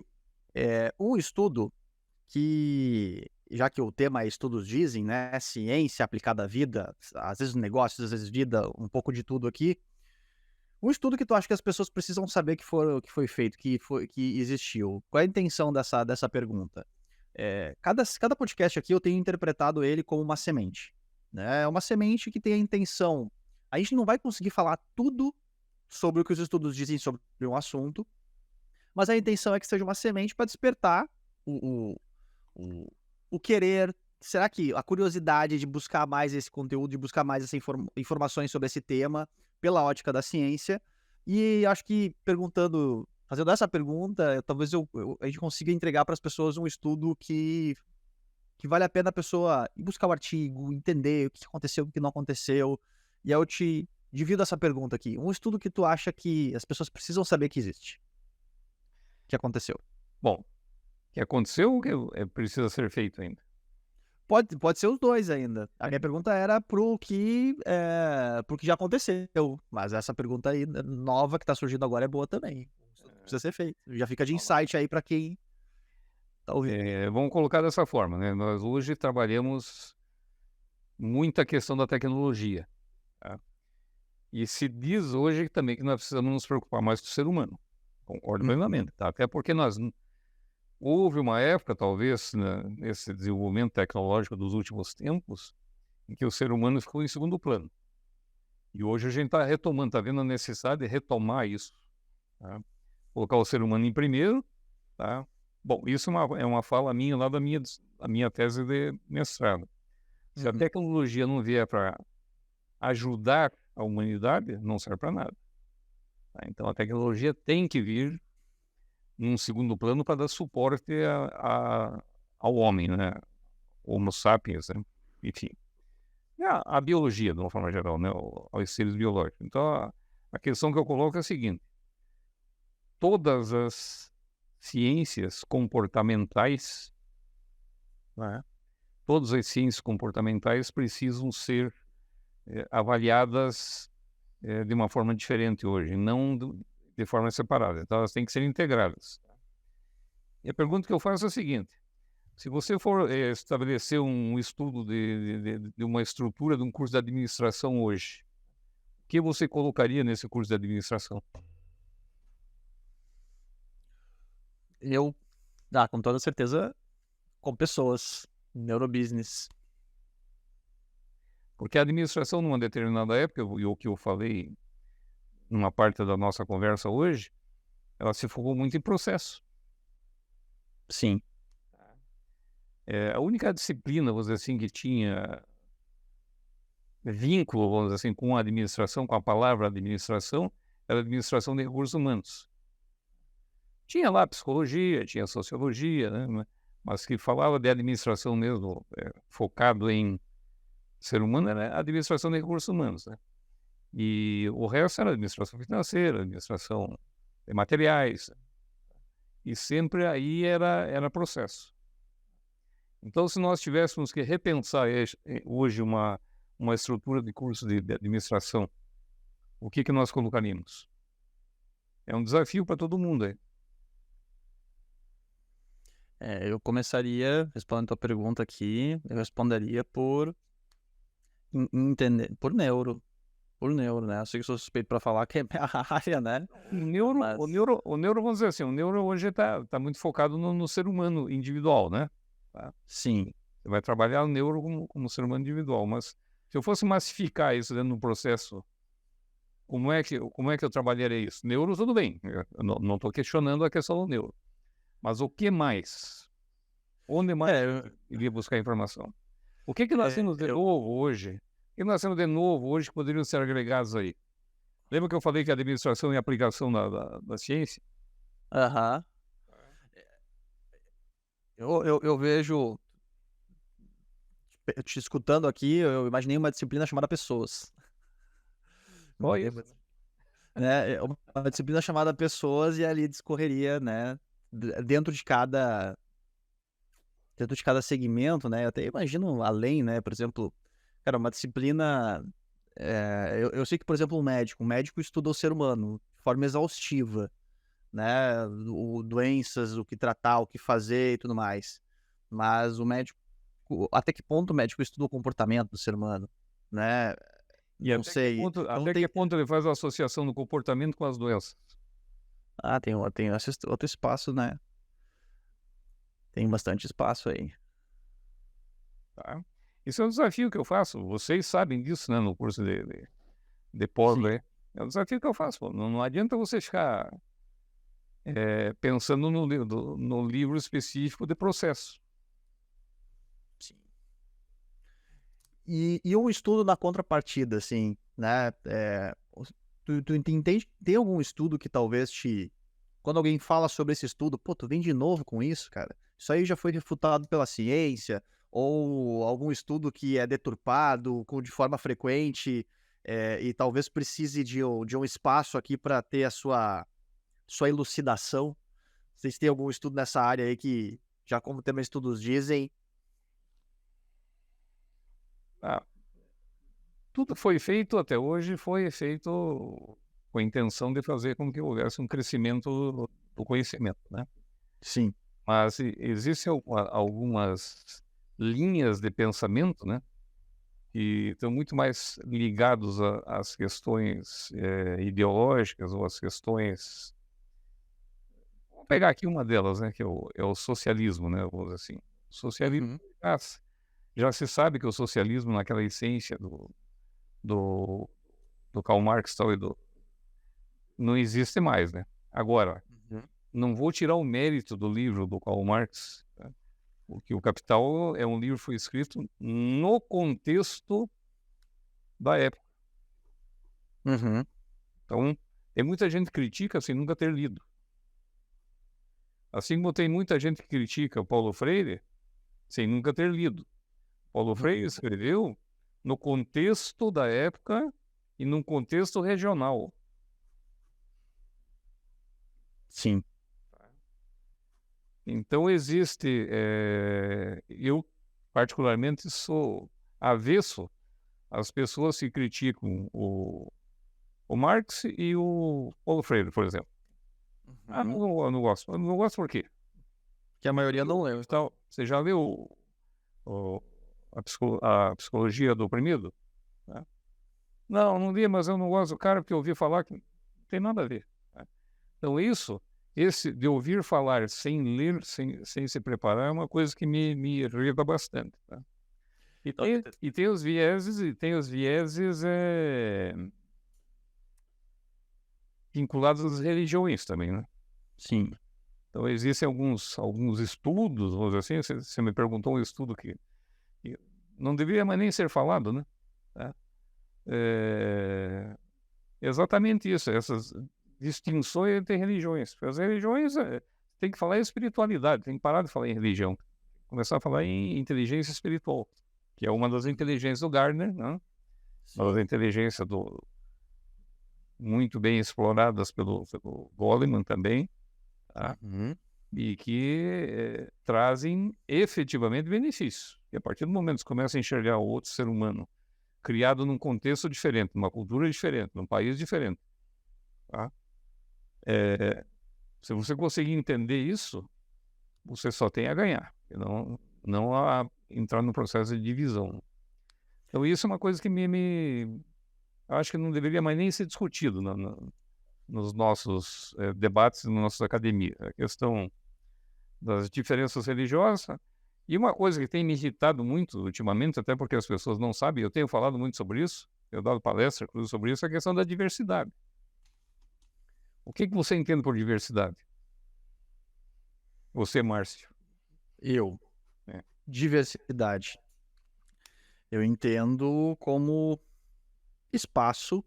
um estudo que, já que o tema é estudos dizem, né, ciência aplicada à vida, às vezes negócios, às vezes vida, um pouco de tudo aqui. Um estudo que tu acha que as pessoas precisam saber que foi feito, que existiu. Qual é a intenção dessa pergunta? Cada podcast aqui eu tenho interpretado ele como uma semente, né, é uma semente que tem a intenção, a gente não vai conseguir falar tudo sobre o que os estudos dizem sobre um assunto, mas a intenção é que seja uma semente para despertar o o o querer. Será que a curiosidade de buscar mais esse conteúdo, de buscar mais essa informações sobre esse tema, pela ótica da ciência, e acho que fazendo essa pergunta, talvez a gente consiga entregar para as pessoas um estudo que vale a pena a pessoa ir buscar o artigo, entender o que aconteceu, o que não aconteceu. E aí eu te divido essa pergunta aqui, um estudo que tu acha que as pessoas precisam saber que existe, que aconteceu. Bom, o que aconteceu, o que precisa ser feito ainda. Pode ser os 2 ainda. A minha pergunta era para o que já aconteceu, mas essa pergunta aí nova que tá surgindo agora é boa também. Precisa ser feito. Já fica de insight aí para quem tá ouvindo. Vamos colocar dessa forma, né? Nós hoje trabalhamos muita questão da tecnologia, tá? E se diz hoje também que nós precisamos nos preocupar mais com o ser humano. Concordo Uhum, plenamente, tá? Até porque houve uma época, talvez, né, nesse desenvolvimento tecnológico dos últimos tempos, em que o ser humano ficou em segundo plano. E hoje a gente está retomando, está vendo a necessidade de retomar isso, tá? Colocar o ser humano em primeiro, tá? Bom, isso é uma fala minha lá da minha tese de mestrado. Se a uhum, tecnologia não vier para ajudar a humanidade, não serve para nada, tá? Então a tecnologia tem que vir num segundo plano para dar suporte ao homem, né? Homo sapiens, né? Enfim. E a biologia, de uma forma geral, né? Aos seres biológicos. Então a questão que eu coloco é a seguinte: todas as ciências comportamentais, né? Todas as ciências comportamentais precisam ser avaliadas de uma forma diferente hoje, não de forma separada. Então, elas têm que ser integradas. E a pergunta que eu faço é a seguinte: se você for estabelecer um estudo de uma estrutura de um curso de administração hoje, o que você colocaria nesse curso de administração? Eu, com toda certeza, com pessoas, neurobusiness. Porque a administração, numa determinada época, e o que eu falei numa parte da nossa conversa hoje, ela se focou muito em processo. Sim. A única disciplina, vamos dizer assim, que tinha vínculo, vamos dizer assim, com a administração, com a palavra administração, era a administração de recursos humanos. Tinha lá psicologia, tinha sociologia, né? Mas que falava de administração mesmo, focado em ser humano, era a administração de recursos humanos, né? E o resto era administração financeira, administração de materiais, e sempre aí era processo. Então, se nós tivéssemos que repensar hoje uma estrutura de curso de administração, o que nós colocaríamos? É um desafio para todo mundo aí. Eu começaria, respondendo a tua pergunta aqui, eu responderia por entender, por neuro, né? Eu sei que sou suspeito para falar que é minha área, né? Mas, O neuro, vamos dizer assim, o neuro hoje tá muito focado no ser humano individual, né? Tá? sim, Você vai trabalhar o neuro como ser humano individual, mas se eu fosse massificar isso dentro do processo, como é que eu trabalharia isso? Neuro, tudo bem, eu não estou questionando a questão do neuro. Mas o que mais? Onde mais eu, iria buscar informação? O que nós temos de novo hoje? O que nós temos de novo hoje que poderiam ser agregados aí? Lembra que eu falei que a administração e a aplicação da ciência? aham. Eu vejo, te escutando aqui, eu imaginei uma disciplina chamada pessoas. Só isso. Né? Uma disciplina chamada pessoas e ali discorreria, né? Dentro de cada segmento, né? Eu até imagino além, né? Por exemplo, cara, uma disciplina. Eu sei que, por exemplo, um médico estuda o ser humano de forma exaustiva, né? Doenças, o que tratar, o que fazer e tudo mais. Mas o médico, até que ponto o médico estuda o comportamento do ser humano, né? E Não sei. Então até que ponto ele faz a associação do comportamento com as doenças? tem outro espaço, né? Tem bastante espaço aí. Tá? Isso é um desafio que eu faço. Vocês sabem disso, né, no curso de pós, Sim. né? É um desafio que eu faço. Pô. Não adianta você ficar pensando no livro específico de processo. Sim. E um estudo na contrapartida, assim, né? Tu entende? Tem algum estudo que talvez quando alguém fala sobre esse estudo, pô, tu vem de novo com isso, cara? Isso aí já foi refutado pela ciência, ou algum estudo que é deturpado de forma frequente, e talvez precise de um espaço aqui para ter a sua elucidação. Vocês têm algum estudo nessa área aí que, já como também estudos dizem, Ah, tudo que foi feito até hoje foi feito com a intenção de fazer com que houvesse um crescimento do conhecimento, né? sim. Mas existem algumas linhas de pensamento, né, que estão muito mais ligados às questões ideológicas ou às questões. Vou pegar aqui uma delas, né, que é o socialismo, né, vamos dizer assim. O socialismo, Uhum. já, já se sabe que o socialismo, naquela essência do, do Karl Marx tal, não existe mais, né? Agora, Uhum. não vou tirar o mérito do livro do Karl Marx, né, porque o Capital é um livro que foi escrito no contexto da época. Uhum. Então, tem muita gente que critica sem nunca ter lido. Assim como tem muita gente que critica o Paulo Freire sem nunca ter lido. Paulo Freire escreveu no contexto da época e num contexto regional. Sim. Então existe, eu particularmente sou avesso às pessoas que criticam o Marx e o Paulo Freire, por exemplo. Ah, Uhum. não gosto. Eu não gosto por quê? Que a maioria não leu. Então, você já leu o- a psicologia do oprimido? Né? Não, não li, mas eu não gosto do cara porque eu ouvi falar que não tem nada a ver. Né? Então, esse de ouvir falar sem ler, sem se preparar, é uma coisa que me irrita bastante. Tá? Então, E tem os vieses, vinculados às religiões também, né? sim. Então, existem alguns estudos, vamos dizer assim, você me perguntou um estudo que não deveria mais nem ser falado, né? Tá? É, exatamente isso, essas distinções entre religiões. Porque as religiões, tem que falar em espiritualidade, tem que parar de falar em religião, começar a falar em inteligência espiritual, que é uma das inteligências do Gardner, né? Uma das inteligências muito bem exploradas pelo Goleman também, tá? Uhum. E que trazem efetivamente benefícios. E a partir do momento que você começa a enxergar o outro ser humano criado num contexto diferente, numa cultura diferente, num país diferente, tá? Se você conseguir entender isso, você só tem a ganhar, e não a entrar no processo de divisão. Então isso é uma coisa que eu acho que não deveria mais nem ser discutido nos nossos debates, nas nossas academias. A questão das diferenças religiosas. E uma coisa que tem me irritado muito ultimamente, até porque as pessoas não sabem, eu tenho falado muito sobre isso, eu dado palestra inclusive, sobre isso, é a questão da diversidade. O que você entende por diversidade? Você, Márcio. Eu. É. Diversidade. Eu entendo como espaço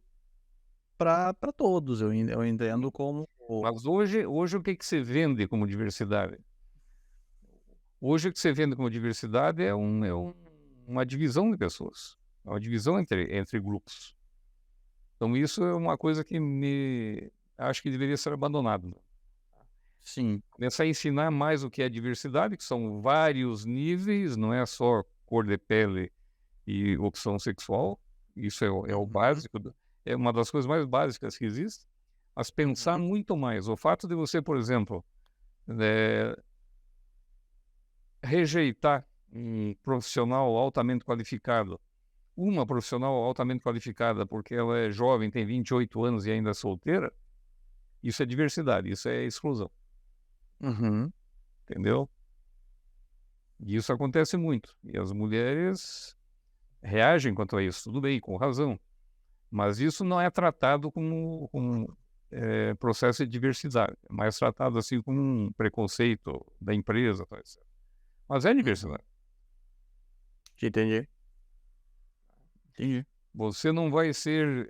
para todos. Eu entendo como. Mas hoje o que você vende como diversidade? Hoje o que você vende como diversidade é uma divisão de pessoas, é uma divisão entre grupos. Então isso é uma coisa que acho que deveria ser abandonado. Sim. Começar a ensinar mais o que é diversidade, que são vários níveis, não é só cor de pele e opção sexual. Isso é o básico, é uma das coisas mais básicas que existe. Mas pensar muito mais. O fato de você, por exemplo, rejeitar um profissional altamente qualificado, uma profissional altamente qualificada porque ela é jovem, tem 28 anos e ainda é solteira, isso é diversidade, isso é exclusão. Uhum. Entendeu? E isso acontece muito. E as mulheres reagem quanto a isso, tudo bem, com razão. Mas isso não é tratado como processo de diversidade, é mais tratado assim como um preconceito da empresa, tá, etc. Mas é diversidade. Entendi. Entendi. Você não vai ser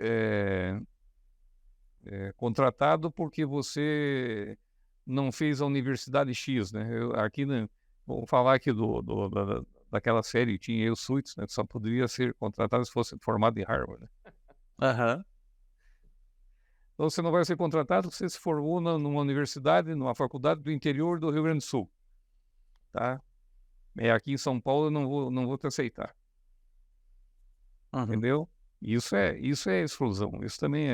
contratado porque você não fez a Universidade X, né? Vou falar aqui daquela série que tinha Eu Suits, né? Que só poderia ser contratado se fosse formado em Harvard, né? Aham. Então você não vai ser contratado se você se formou numa universidade, numa faculdade do interior do Rio Grande do Sul, tá? Aqui em São Paulo eu não vou te aceitar. Uhum. Entendeu? Isso é exclusão, isso também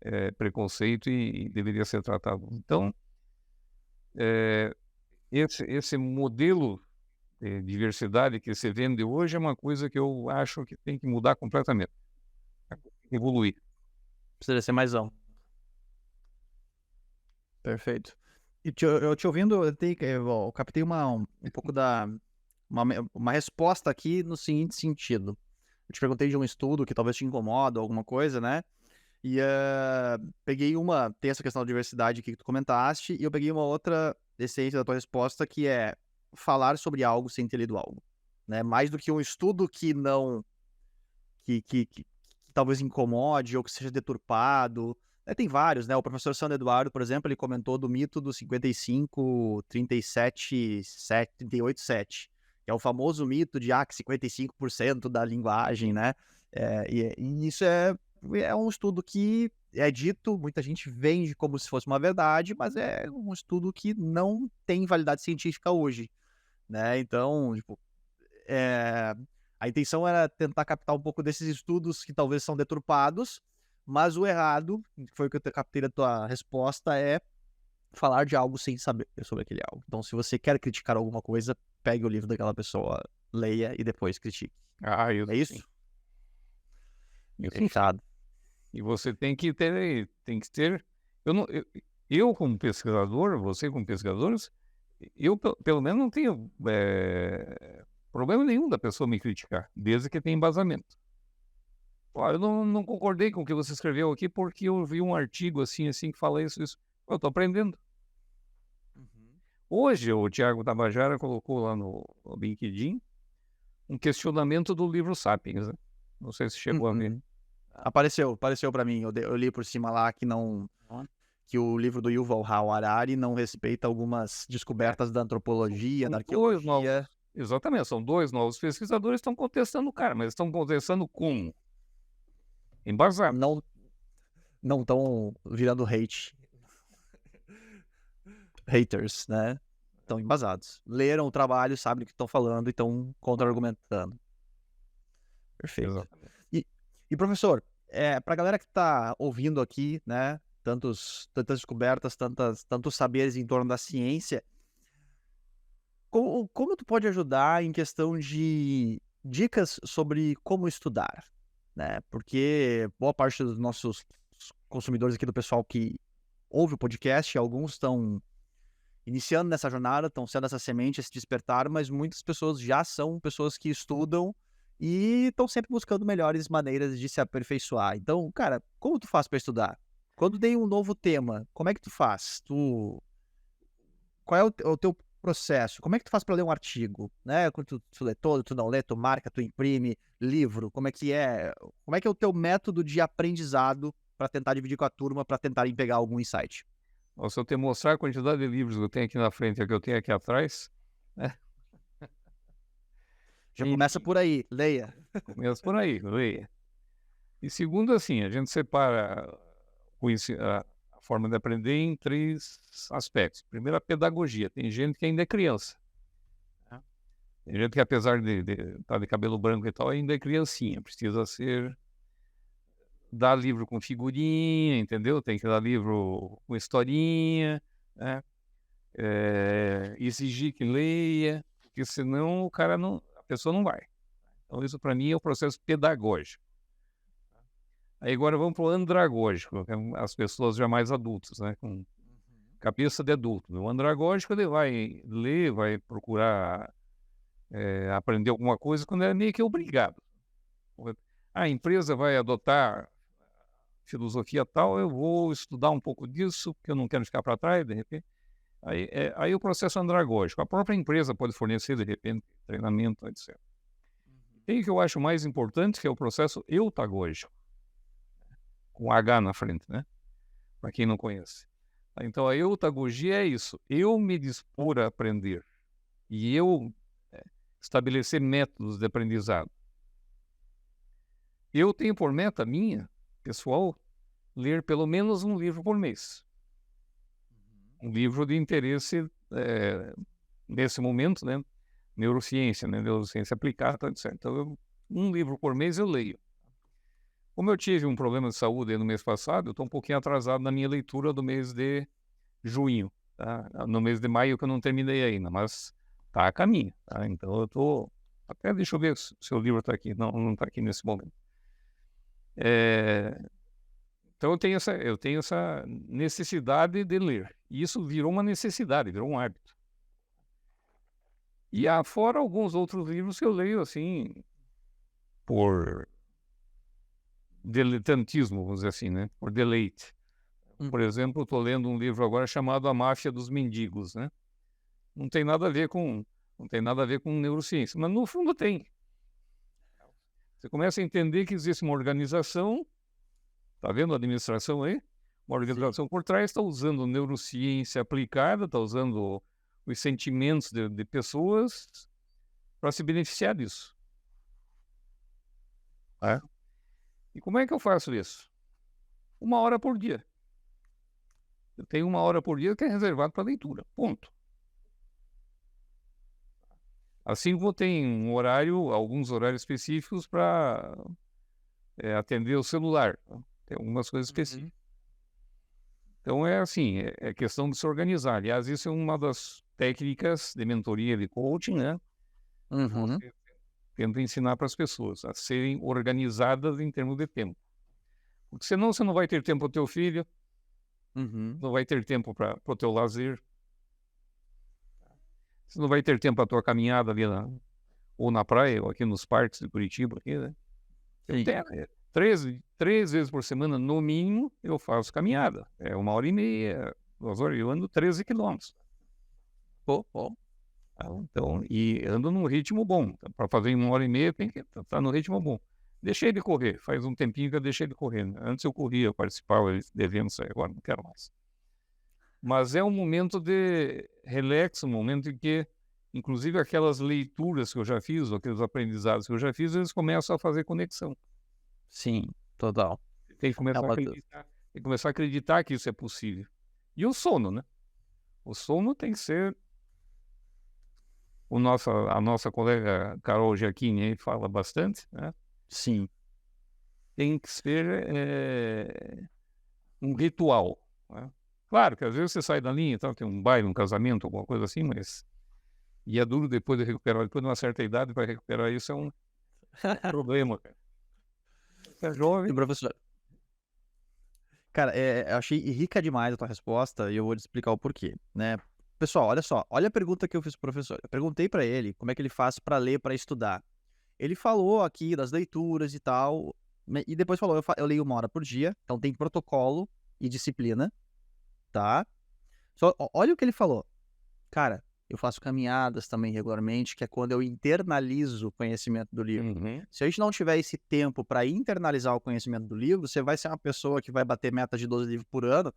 é preconceito e deveria ser tratado. Então, esse modelo de diversidade que se vende hoje é uma coisa que eu acho que tem que mudar completamente, evoluir. Precisa ser mais amplo. Perfeito. E eu te ouvindo, eu captei um pouco uma resposta aqui no seguinte sentido. Eu te perguntei de um estudo que talvez te incomoda, alguma coisa, né? E tem essa questão da diversidade aqui que tu comentaste, e eu peguei uma outra essência da tua resposta, que é falar sobre algo sem ter lido algo, né? Mais do que um estudo que não, que talvez incomode ou que seja deturpado. Tem vários, né? O professor Sandro Eduardo, por exemplo, ele comentou do mito do 55, 37, 7, 38, 7, que é o famoso mito de que 55% da linguagem, né? E isso é um estudo que é dito, muita gente vende como se fosse uma verdade, mas é um estudo que não tem validade científica hoje, né? Então, tipo, a intenção era tentar captar um pouco desses estudos que talvez são deturpados, mas o errado, que foi o que eu captei da tua resposta, é falar de algo sem saber sobre aquele algo. Então, se você quer criticar alguma coisa, pegue o livro daquela pessoa, leia e depois critique. Isso É sim. isso? Isso sim. Fechado. E você tem que ter. Eu não, eu como pesquisador, você como pesquisadores, eu pelo menos não tenho problema nenhum da pessoa me criticar, desde que tenha embasamento. Eu não concordei com o que você escreveu aqui porque eu vi um artigo assim que fala isso. Eu estou aprendendo. Hoje o Tiago Tabajara colocou lá no LinkedIn um questionamento do livro Sapiens, né? Não sei se chegou a ver. Uhum. Apareceu para mim. Eu li por cima lá que o livro do Yuval Harari não respeita algumas descobertas da antropologia, da São dois novos, arqueologia. exatamente, são dois novos pesquisadores que estão contestando o cara, mas estão contestando como? Embasado. Não estão virando haters, né? Estão embasados. Leram o trabalho, sabem do que estão falando e estão contra-argumentando. Perfeito. Exatamente. E professor, para a galera que está ouvindo aqui, né, tantas descobertas, tantos saberes em torno da ciência, como tu pode ajudar em questão de dicas sobre como estudar, né? Porque boa parte dos nossos consumidores aqui, do pessoal que ouve o podcast, alguns estão iniciando nessa jornada, estão sendo essa semente, esse despertar, mas muitas pessoas já são pessoas que estudam e estão sempre buscando melhores maneiras de se aperfeiçoar. Então, cara, como tu faz para estudar? Quando tem um novo tema, como é que tu faz? Qual é o teu processo? Como é que tu faz para ler um artigo, né? Quando tu lê todo, tu não lê, tu marca, tu imprime, livro, como é que é? Como é que é o teu método de aprendizado para tentar dividir com a turma, para tentarem pegar algum insight? Se eu te mostrar a quantidade de livros que eu tenho aqui na frente e que eu tenho aqui atrás, né? Já começa por aí, leia. Começa por aí, leia. E segundo, assim, a gente separa a forma de aprender em 3 aspectos. Primeiro, a pedagogia. Tem gente que ainda é criança. Né? Tem gente que, apesar de estar de cabelo branco e tal, ainda é criancinha. Precisa dar livro com figurinha, entendeu? Tem que dar livro com historinha, né? Exigir que leia, porque senão a pessoa não vai. Então, isso para mim é o processo pedagógico. Aí agora vamos para o andragógico, que é as pessoas já mais adultas, né? Com cabeça de adulto. O andragógico, ele vai ler, vai procurar aprender alguma coisa quando é meio que obrigado. A empresa vai adotar filosofia tal, eu vou estudar um pouco disso, porque eu não quero ficar para trás, de repente. Aí o processo andragógico. A própria empresa pode fornecer, de repente, treinamento, etc. Tem o que eu acho mais importante, que é o processo eutagógico, com H na frente, né? Para quem não conhece. Então, a eutagogia é isso. Eu me dispor a aprender e eu estabelecer métodos de aprendizado. Eu tenho por meta minha, pessoal, ler pelo menos um livro por mês. Um livro de interesse, nesse momento, né? Neurociência, né? Neurociência aplicada, etc. Então, um livro por mês eu leio. Como eu tive um problema de saúde no mês passado, eu estou um pouquinho atrasado na minha leitura do mês de junho. Tá? No mês de maio que eu não terminei ainda, mas está a caminho. Tá? Então eu estou... Até deixa eu ver se o livro está aqui. Não está aqui nesse momento. Então eu tenho essa necessidade de ler. E isso virou uma necessidade, virou um hábito. E fora alguns outros livros que eu leio assim, por diletantismo, vamos dizer assim, né? Por deleite. Por exemplo, estou lendo um livro agora chamado A Máfia dos Mendigos, né? Não tem nada a ver com neurociência, mas no fundo tem. Você começa a entender que existe uma organização, tá vendo a administração aí? Uma organização por trás está usando neurociência aplicada, está usando os sentimentos de pessoas para se beneficiar disso. E como é que eu faço isso? 1 hora por dia. Eu tenho 1 hora por dia que é reservado para leitura. Ponto. Assim vou ter alguns horários específicos para atender o celular. Tem algumas coisas específicas. Então é assim, é questão de se organizar. Aliás, isso é uma das técnicas de mentoria de coaching, né? Uhum, Você tenta ensinar para as pessoas a serem organizadas em termos de tempo. Porque senão você não vai ter tempo para o teu filho, uhum. não vai ter tempo para o teu lazer, você não vai ter tempo para a tua caminhada ali ou na praia, ou aqui nos parques de Curitiba, aqui, né? Eu Sim. tenho, três vezes por semana, no mínimo, eu faço caminhada. É 1h30, 2 horas, eu ando 13 quilômetros. Pô, pô. Tá? Então, e ando num ritmo bom. Para fazer em 1h30, tem que estar no ritmo bom. Deixei de correr, faz um tempinho que eu deixei de correr, né? Antes eu corria, eu participava de eventos, agora não quero mais. Mas é um momento de relax, um momento em que, inclusive, aquelas leituras que eu já fiz, ou aqueles aprendizados que eu já fiz, eles começam a fazer conexão. Sim, total. Tem que É começar a uma... acreditar, tem que começar a acreditar que isso é possível. E o sono, né? O sono tem que ser a nossa colega Carol Giacchini aí fala bastante, né? Sim. Tem que ser um ritual, né? Claro que às vezes você sai da linha, então tem um baile, um casamento, alguma coisa assim, mas e é duro depois de recuperar, depois de uma certa idade para recuperar isso é um problema, cara. Você é E jovem, professor, cara, eu achei rica demais a tua resposta e eu vou te explicar o porquê, né? Pessoal, olha só, olha a pergunta que eu fiz pro professor. Eu perguntei pra ele como é que ele faz pra ler, pra estudar. Ele falou aqui das leituras e tal, e depois falou, eu leio 1 hora por dia, então tem protocolo e disciplina, tá? Só, olha o que ele falou. Cara, eu faço caminhadas também regularmente, que é quando eu internalizo o conhecimento do livro. uhum. Se a gente não tiver esse tempo para internalizar o conhecimento do livro, você vai ser uma pessoa que vai bater meta de 12 livros por ano. O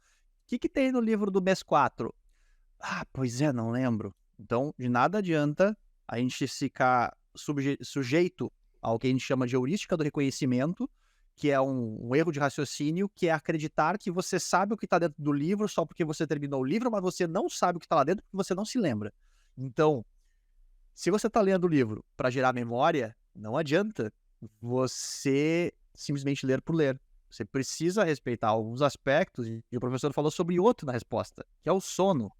que, que tem no livro do mês 4? Ah, pois é, não lembro. Então, de nada adianta a gente ficar sujeito ao que a gente chama de heurística do reconhecimento, que é um erro de raciocínio, que é acreditar que você sabe o que está dentro do livro só porque você terminou o livro, mas você não sabe o que está lá dentro porque você não se lembra. Então, se você está lendo o livro para gerar memória, não adianta você simplesmente ler por ler. Você precisa respeitar alguns aspectos, e o professor falou sobre outro na resposta, que é o sono.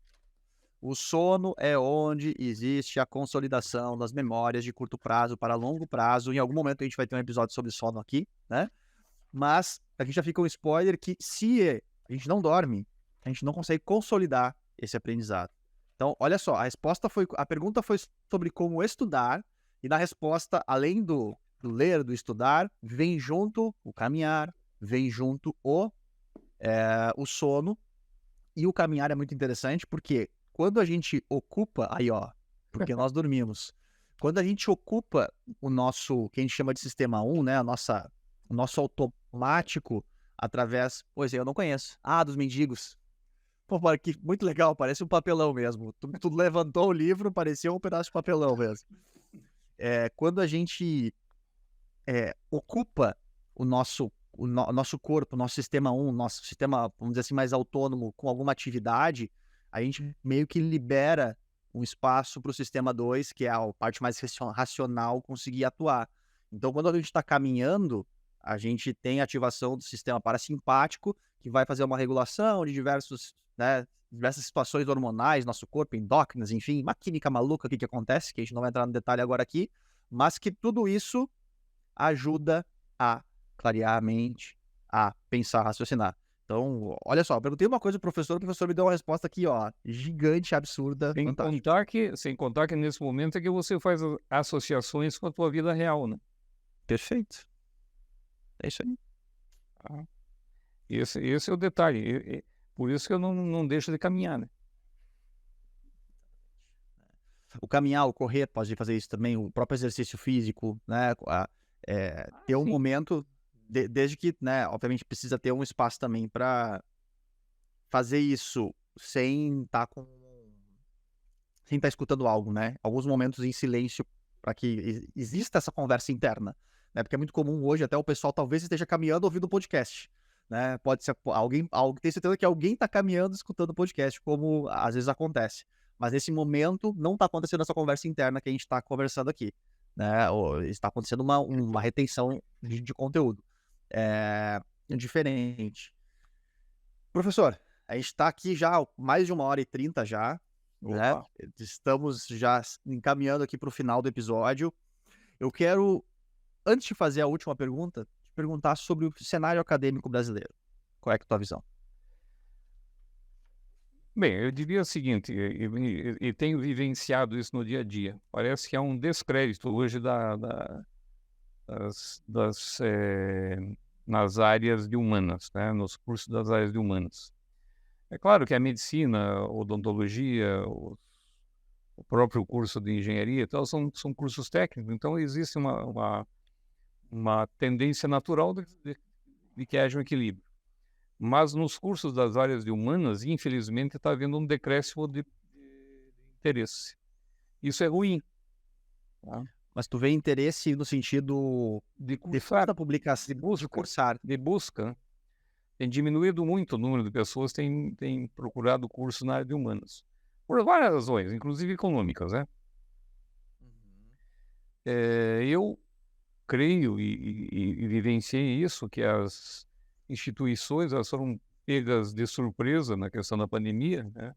O sono é onde existe a consolidação das memórias de curto prazo para longo prazo. Em algum momento a gente vai ter um episódio sobre sono aqui, né? Mas a gente já fica um spoiler que se a gente não dorme, a gente não consegue consolidar esse aprendizado. Então, olha só, a pergunta foi sobre como estudar, e na resposta, além do ler, do estudar, vem junto o caminhar, vem junto o sono, e o caminhar é muito interessante porque quando a gente ocupa, aí ó, porque nós dormimos, quando a gente ocupa o nosso, que a gente chama de sistema 1, né, o nosso automático através, pois é, eu não conheço. Ah, dos mendigos. Pô, mano, que muito legal, parece um papelão mesmo. Tu levantou o livro, parecia um pedaço de papelão mesmo. Quando a gente ocupa o nosso corpo, o nosso sistema 1, nosso sistema, vamos dizer assim, mais autônomo com alguma atividade, a gente meio que libera um espaço para o sistema 2, que é a parte mais racional, conseguir atuar. Então, quando a gente está caminhando, a gente tem ativação do sistema parasimpático, que vai fazer uma regulação de diversas situações hormonais, nosso corpo, endócrinas, enfim, uma química maluca que acontece, que a gente não vai entrar no detalhe agora aqui, mas que tudo isso ajuda a clarear a mente, a pensar, raciocinar. Então, olha só, eu perguntei uma coisa pro professor, o professor me deu uma resposta aqui, ó, gigante, absurda, fantástica. Sem contar que nesse momento é que você faz associações com a tua vida real, né? Perfeito. É isso aí. Ah, esse é o detalhe. Por isso que eu não deixo de caminhar, né? O caminhar, o correr, pode fazer isso também, o próprio exercício físico, né? Ter um Sim. momento, desde que, né, obviamente precisa ter um espaço também para fazer isso sem estar escutando algo, né? Alguns momentos em silêncio para que exista essa conversa interna, né? Porque é muito comum hoje até o pessoal talvez esteja caminhando ouvindo um podcast, né? Pode ser alguém, tem certeza que alguém está caminhando escutando o podcast, como às vezes acontece. Mas nesse momento não está acontecendo essa conversa interna que a gente está conversando aqui, né? Ou está acontecendo uma retenção de conteúdo. É diferente. Professor, A gente está aqui já há mais de 1h30 já, né? Opa. Estamos já encaminhando aqui para o final do episódio. Eu quero, antes de fazer a última pergunta, te perguntar sobre o cenário acadêmico brasileiro. Qual é que é a tua visão? Bem, eu diria o seguinte, e tenho vivenciado isso no dia a dia. Parece que há um descrédito hoje nas áreas de humanas, né? Nos cursos das áreas de humanas. É claro que a medicina, a odontologia, o próprio curso de engenharia e tal, são cursos técnicos, então existe uma tendência natural de que haja um equilíbrio. Mas nos cursos das áreas de humanas, infelizmente, está havendo um decréscimo de interesse. Isso é ruim, tá? Mas tu vê interesse no sentido De depois cursar, da publicação, de de busca, cursar. de busca, né? Tem diminuído muito o número de pessoas que têm procurado cursos na área de humanas. Por várias razões, inclusive econômicas, né? Eu creio e vivenciei isso, que as instituições elas foram pegas de surpresa na questão da pandemia, né?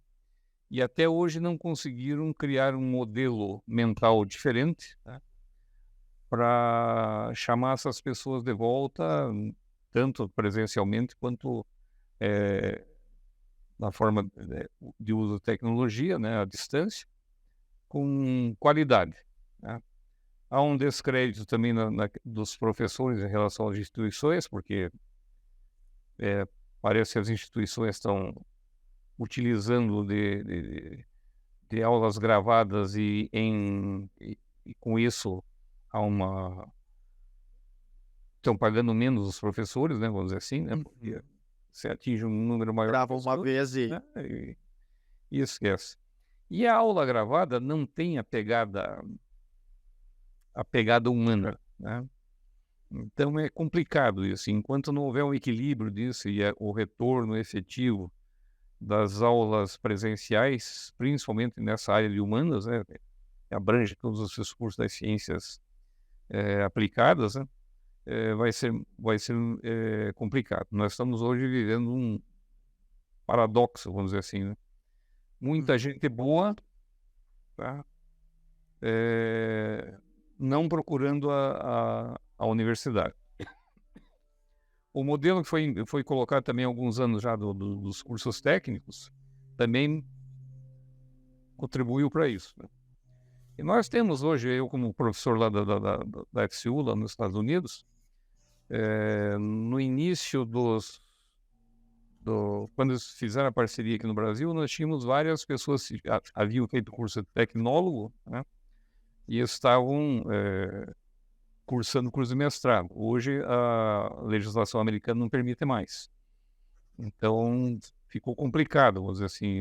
E até hoje não conseguiram criar um modelo mental diferente, né, para chamar essas pessoas de volta, tanto presencialmente quanto na forma de uso de tecnologia, né, à distância, com qualidade, né? Há um descrédito também dos professores em relação às instituições, porque parece que as instituições estão utilizando de aulas gravadas e com isso há estão pagando menos os professores, né, vamos dizer assim, né, porque você atinge um número maior de Grava uma pessoas, vez e né, e esquece. E a aula gravada não tem a pegada humana, né? Então é complicado isso. Enquanto não houver um equilíbrio disso e o retorno efetivo das aulas presenciais, principalmente nessa área de humanas, né, que abrange todos os cursos das ciências aplicadas, né, vai ser complicado. Nós estamos hoje vivendo um paradoxo, vamos dizer assim, né? Muita gente boa, tá, não procurando a universidade. O modelo que foi colocado também há alguns anos já dos cursos técnicos também contribuiu para isso, né? E nós temos hoje, eu como professor lá da FCU, lá nos Estados Unidos, no início quando eles fizeram a parceria aqui no Brasil, nós tínhamos várias pessoas que haviam feito curso de tecnólogo, né, e estavam cursando curso de mestrado. Hoje a legislação americana não permite mais. Então ficou complicado, vamos dizer assim,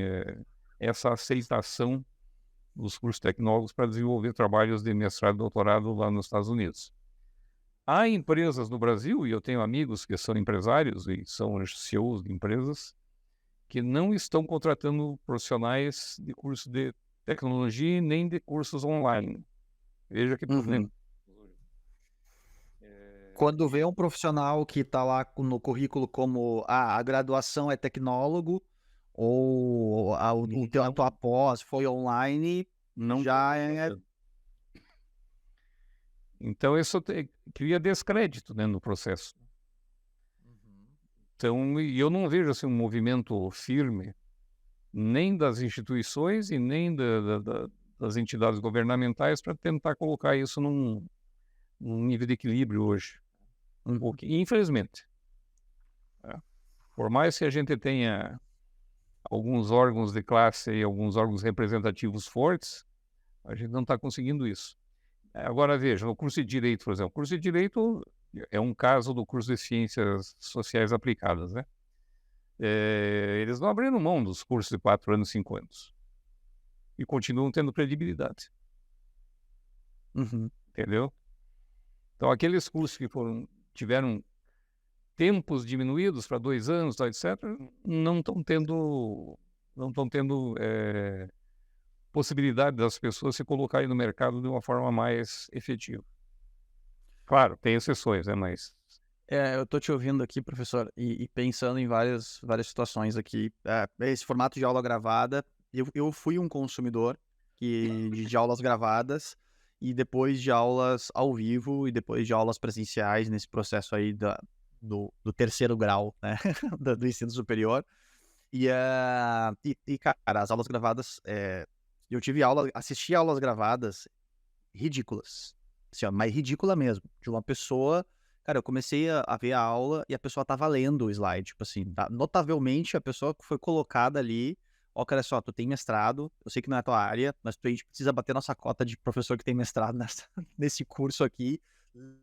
essa aceitação dos cursos tecnólogos para desenvolver trabalhos de mestrado e doutorado lá nos Estados Unidos. Há empresas no Brasil, e eu tenho amigos que são empresários e são CEOs de empresas, que não estão contratando profissionais de curso de tecnologia nem de cursos online. Veja que problema. Quando vê um profissional que está lá no currículo como a graduação é tecnólogo ou a tua pós foi online, Não já é. Então, isso cria descrédito, né, no processo. Então, e eu não vejo assim, um movimento firme, nem das instituições e nem das entidades governamentais para tentar colocar isso num nível de equilíbrio hoje. Infelizmente. Por mais que a gente tenha alguns órgãos de classe e alguns órgãos representativos fortes, a gente não está conseguindo isso. Agora veja, no curso de Direito, por exemplo. O curso de Direito é um caso do curso de Ciências Sociais Aplicadas, né? Eles não abriram mão dos cursos de 4 anos, 5 anos. E continuam tendo credibilidade. Entendeu? Então, aqueles cursos que tiveram tempos diminuídos para 2 anos, tal, etc., não estão tendo possibilidade das pessoas se colocarem no mercado de uma forma mais efetiva. Claro, tem exceções, né? Mas Eu tô te ouvindo aqui, professor, e pensando em várias situações aqui. Esse formato de aula gravada, eu fui um consumidor de aulas gravadas e depois de aulas ao vivo e depois de aulas presenciais nesse processo aí do terceiro grau, né, do ensino superior. Cara, as aulas gravadas, eu tive assisti aulas gravadas ridículas, assim, ó, mas ridícula mesmo, de uma pessoa. Cara, eu comecei a ver a aula e a pessoa tava lendo o slide, tipo assim, notavelmente a pessoa que foi colocada ali, ó, cara, só, tu tem mestrado, eu sei que não é a tua área, mas a gente precisa bater nossa cota de professor que tem mestrado nesse curso aqui,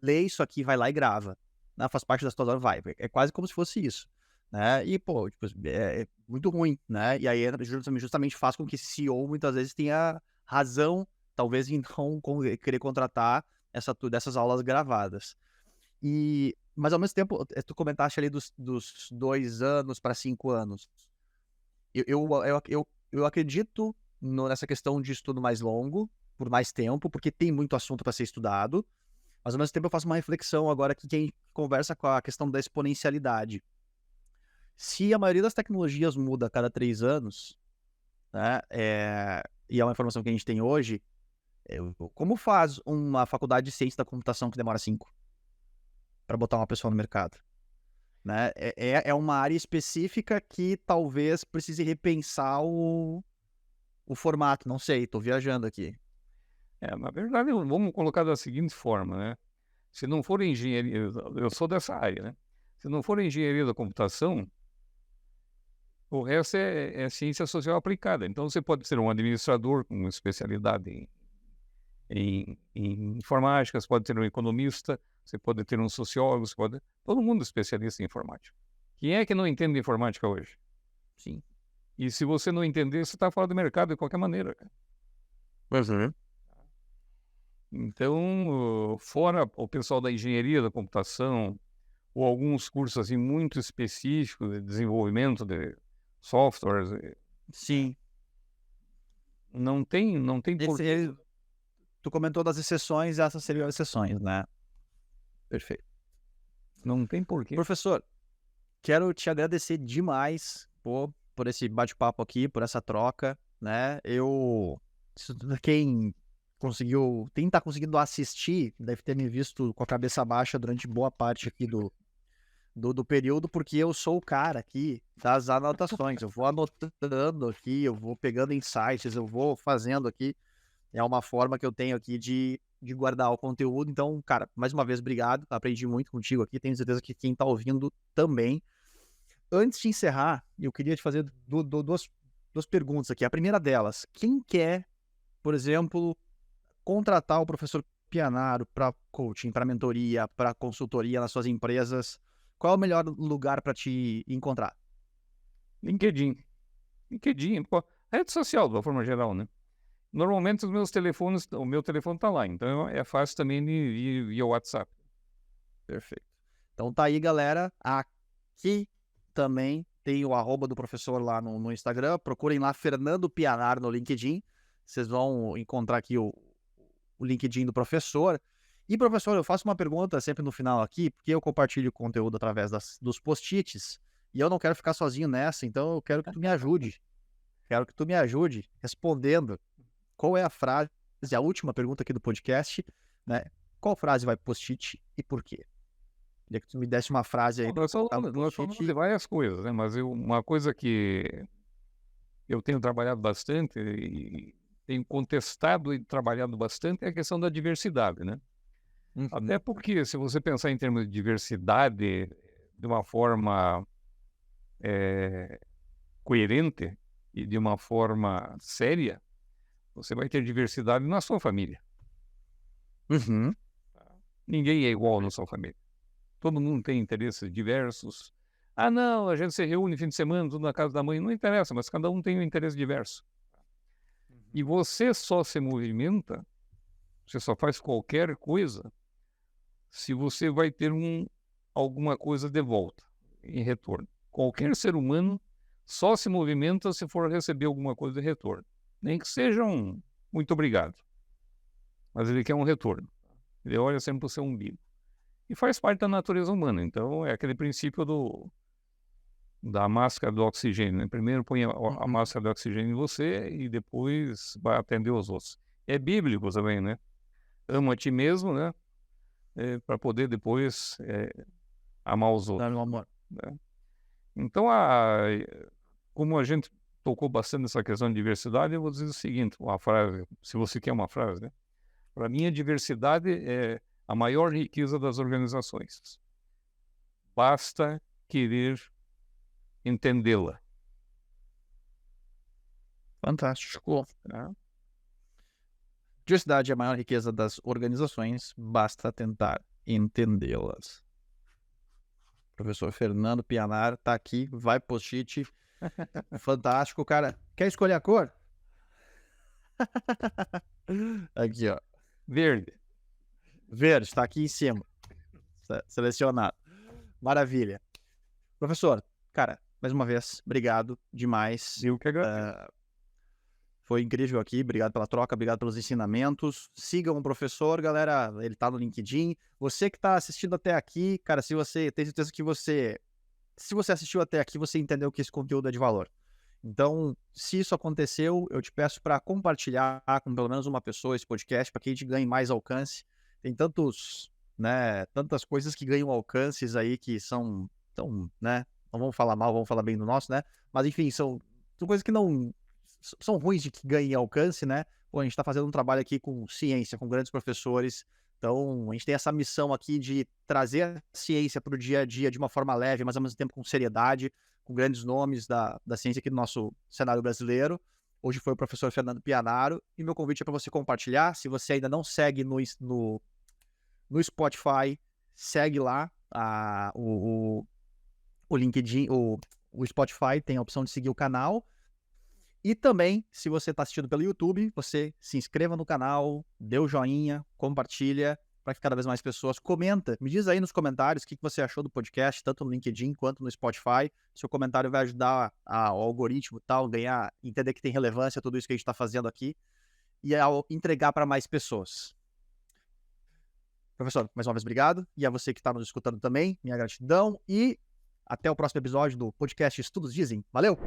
lê isso aqui, vai lá e grava, né, faz parte das tuas horas, vai, é quase como se fosse isso, né, e pô, tipo, é muito ruim, né, e aí justamente faz com que esse CEO muitas vezes tenha razão, talvez em não querer contratar dessas aulas gravadas. Mas ao mesmo tempo, tu comentaste ali dos 2 anos para 5 anos. Eu acredito nessa questão de estudo mais longo, por mais tempo, porque tem muito assunto para ser estudado, mas ao mesmo tempo eu faço uma reflexão agora que quem conversa com a questão da exponencialidade. Se a maioria das tecnologias muda a cada 3 anos, né, e é uma informação que a gente tem hoje, como faz uma faculdade de ciência da computação que demora 5 para botar uma pessoa no mercado? Né? É uma área específica que talvez precise repensar o formato. Não sei, estou viajando aqui. Na verdade, vamos colocar da seguinte forma, né? Se não for engenharia, eu sou dessa área, né? Se não for engenharia da computação, o resto é ciência social aplicada. Então, você pode ser um administrador com especialidade em informática, você pode ter um economista, você pode ter um sociólogo, todo mundo é especialista em informática. Quem é que não entende informática hoje? Sim. E se você não entender, você está fora do mercado de qualquer maneira, cara. Uhum. Então, fora o pessoal da engenharia da computação, ou alguns cursos assim, muito específicos de desenvolvimento de softwares, Sim. não tem porquê. Tu comentou das exceções, essas seriam exceções, né? Perfeito. Não tem porquê. Professor, quero te agradecer demais por esse bate-papo aqui, por essa troca, né? Quem tá conseguindo assistir, deve ter me visto com a cabeça baixa durante boa parte aqui do período, porque eu sou o cara aqui das anotações. Eu vou anotando aqui, eu vou pegando insights, eu vou fazendo aqui. É uma forma que eu tenho aqui de guardar o conteúdo. Então, cara, mais uma vez, obrigado. Aprendi muito contigo aqui. Tenho certeza que quem tá ouvindo também. Antes de encerrar, eu queria te fazer duas perguntas aqui. A primeira delas, quem quer, por exemplo, contratar o professor Pianaro para coaching, para mentoria, para consultoria nas suas empresas, qual é o melhor lugar para te encontrar? LinkedIn, pô, rede social, de uma forma geral, né? Normalmente o meu telefone tá lá, então é fácil também via WhatsApp. Perfeito. Então tá aí, galera. Aqui também tem o @ do professor lá no Instagram. Procurem lá Fernando Pianar no LinkedIn. Vocês vão encontrar aqui o LinkedIn do professor. E, professor, eu faço uma pergunta sempre no final aqui, porque eu compartilho conteúdo através dos post-its e eu não quero ficar sozinho nessa, então eu quero que tu me ajude. Quero que tu me ajude respondendo qual é a frase, a última pergunta aqui do podcast, né? Qual frase vai pro post-it e por quê? Queria que tu me desse uma frase aí. Nós falamos de várias coisas, né? Mas uma coisa que eu tenho trabalhado bastante e tenho contestado e trabalhado bastante é a questão da diversidade, né? Até porque, se você pensar em termos de diversidade de uma forma coerente e de uma forma séria, você vai ter diversidade na sua família. Uhum. Ninguém é igual na sua família. Todo mundo tem interesses diversos. Ah, não, a gente se reúne fim de semana, tudo na casa da mãe. Não interessa, mas cada um tem um interesse diverso. E você só se movimenta, você só faz qualquer coisa, se você vai ter alguma coisa de volta, em retorno. Qualquer ser humano só se movimenta se for receber alguma coisa de retorno. Nem que seja muito obrigado. Mas ele quer um retorno. Ele olha sempre para o seu umbigo. E faz parte da natureza humana. Então, é aquele princípio da máscara do oxigênio, né? Primeiro põe a máscara do oxigênio em você e depois vai atender os outros. É bíblico também, né? Ama a ti mesmo, né? Para poder depois amar os outros. Dar meu amor. Né? Então, como a gente tocou bastante nessa questão de diversidade, eu vou dizer o seguinte, uma frase, se você quer uma frase, né? Para mim, a diversidade é a maior riqueza das organizações. Basta querer entendê-la. Fantástico. Tá? Diversidade é a maior riqueza das organizações, basta tentar entendê-las. Professor Fernando Pianar tá aqui, vai post-it. Fantástico, cara. Quer escolher a cor? Aqui, ó. Verde. Verde, está aqui em cima. Selecionado. Maravilha. Professor, cara, mais uma vez, obrigado demais. Eu que agradeço. Foi incrível aqui, obrigado pela troca, obrigado pelos ensinamentos. Sigam o professor, galera, ele tá no LinkedIn. Você que tá assistindo até aqui, cara, se você tem certeza que se você assistiu até aqui, você entendeu que esse conteúdo é de valor. Então, se isso aconteceu, eu te peço para compartilhar com pelo menos uma pessoa esse podcast, para que a gente ganhe mais alcance. Tem tantas coisas que ganham alcances aí que são, né, não vamos falar mal, vamos falar bem do nosso, né? Mas enfim, são coisas que não são ruins de que ganhem alcance, né? Pô, a gente está fazendo um trabalho aqui com ciência, com grandes professores. Então, a gente tem essa missão aqui de trazer a ciência para o dia a dia de uma forma leve, mas ao mesmo tempo com seriedade, com grandes nomes da ciência aqui do nosso cenário brasileiro. Hoje foi o professor Fernando Pianaro, e meu convite é para você compartilhar. Se você ainda não segue no Spotify, segue lá o LinkedIn, o Spotify tem a opção de seguir o canal. E também, se você está assistindo pelo YouTube, você se inscreva no canal, dê o joinha, compartilha, para que cada vez mais pessoas comenta. Me diz aí nos comentários o que você achou do podcast, tanto no LinkedIn quanto no Spotify. Seu comentário vai ajudar o algoritmo tal, entender que tem relevância tudo isso que a gente está fazendo aqui e entregar para mais pessoas. Professor, mais uma vez obrigado. E a você que está nos escutando também, minha gratidão. E até o próximo episódio do podcast Estudos Dizem. Valeu!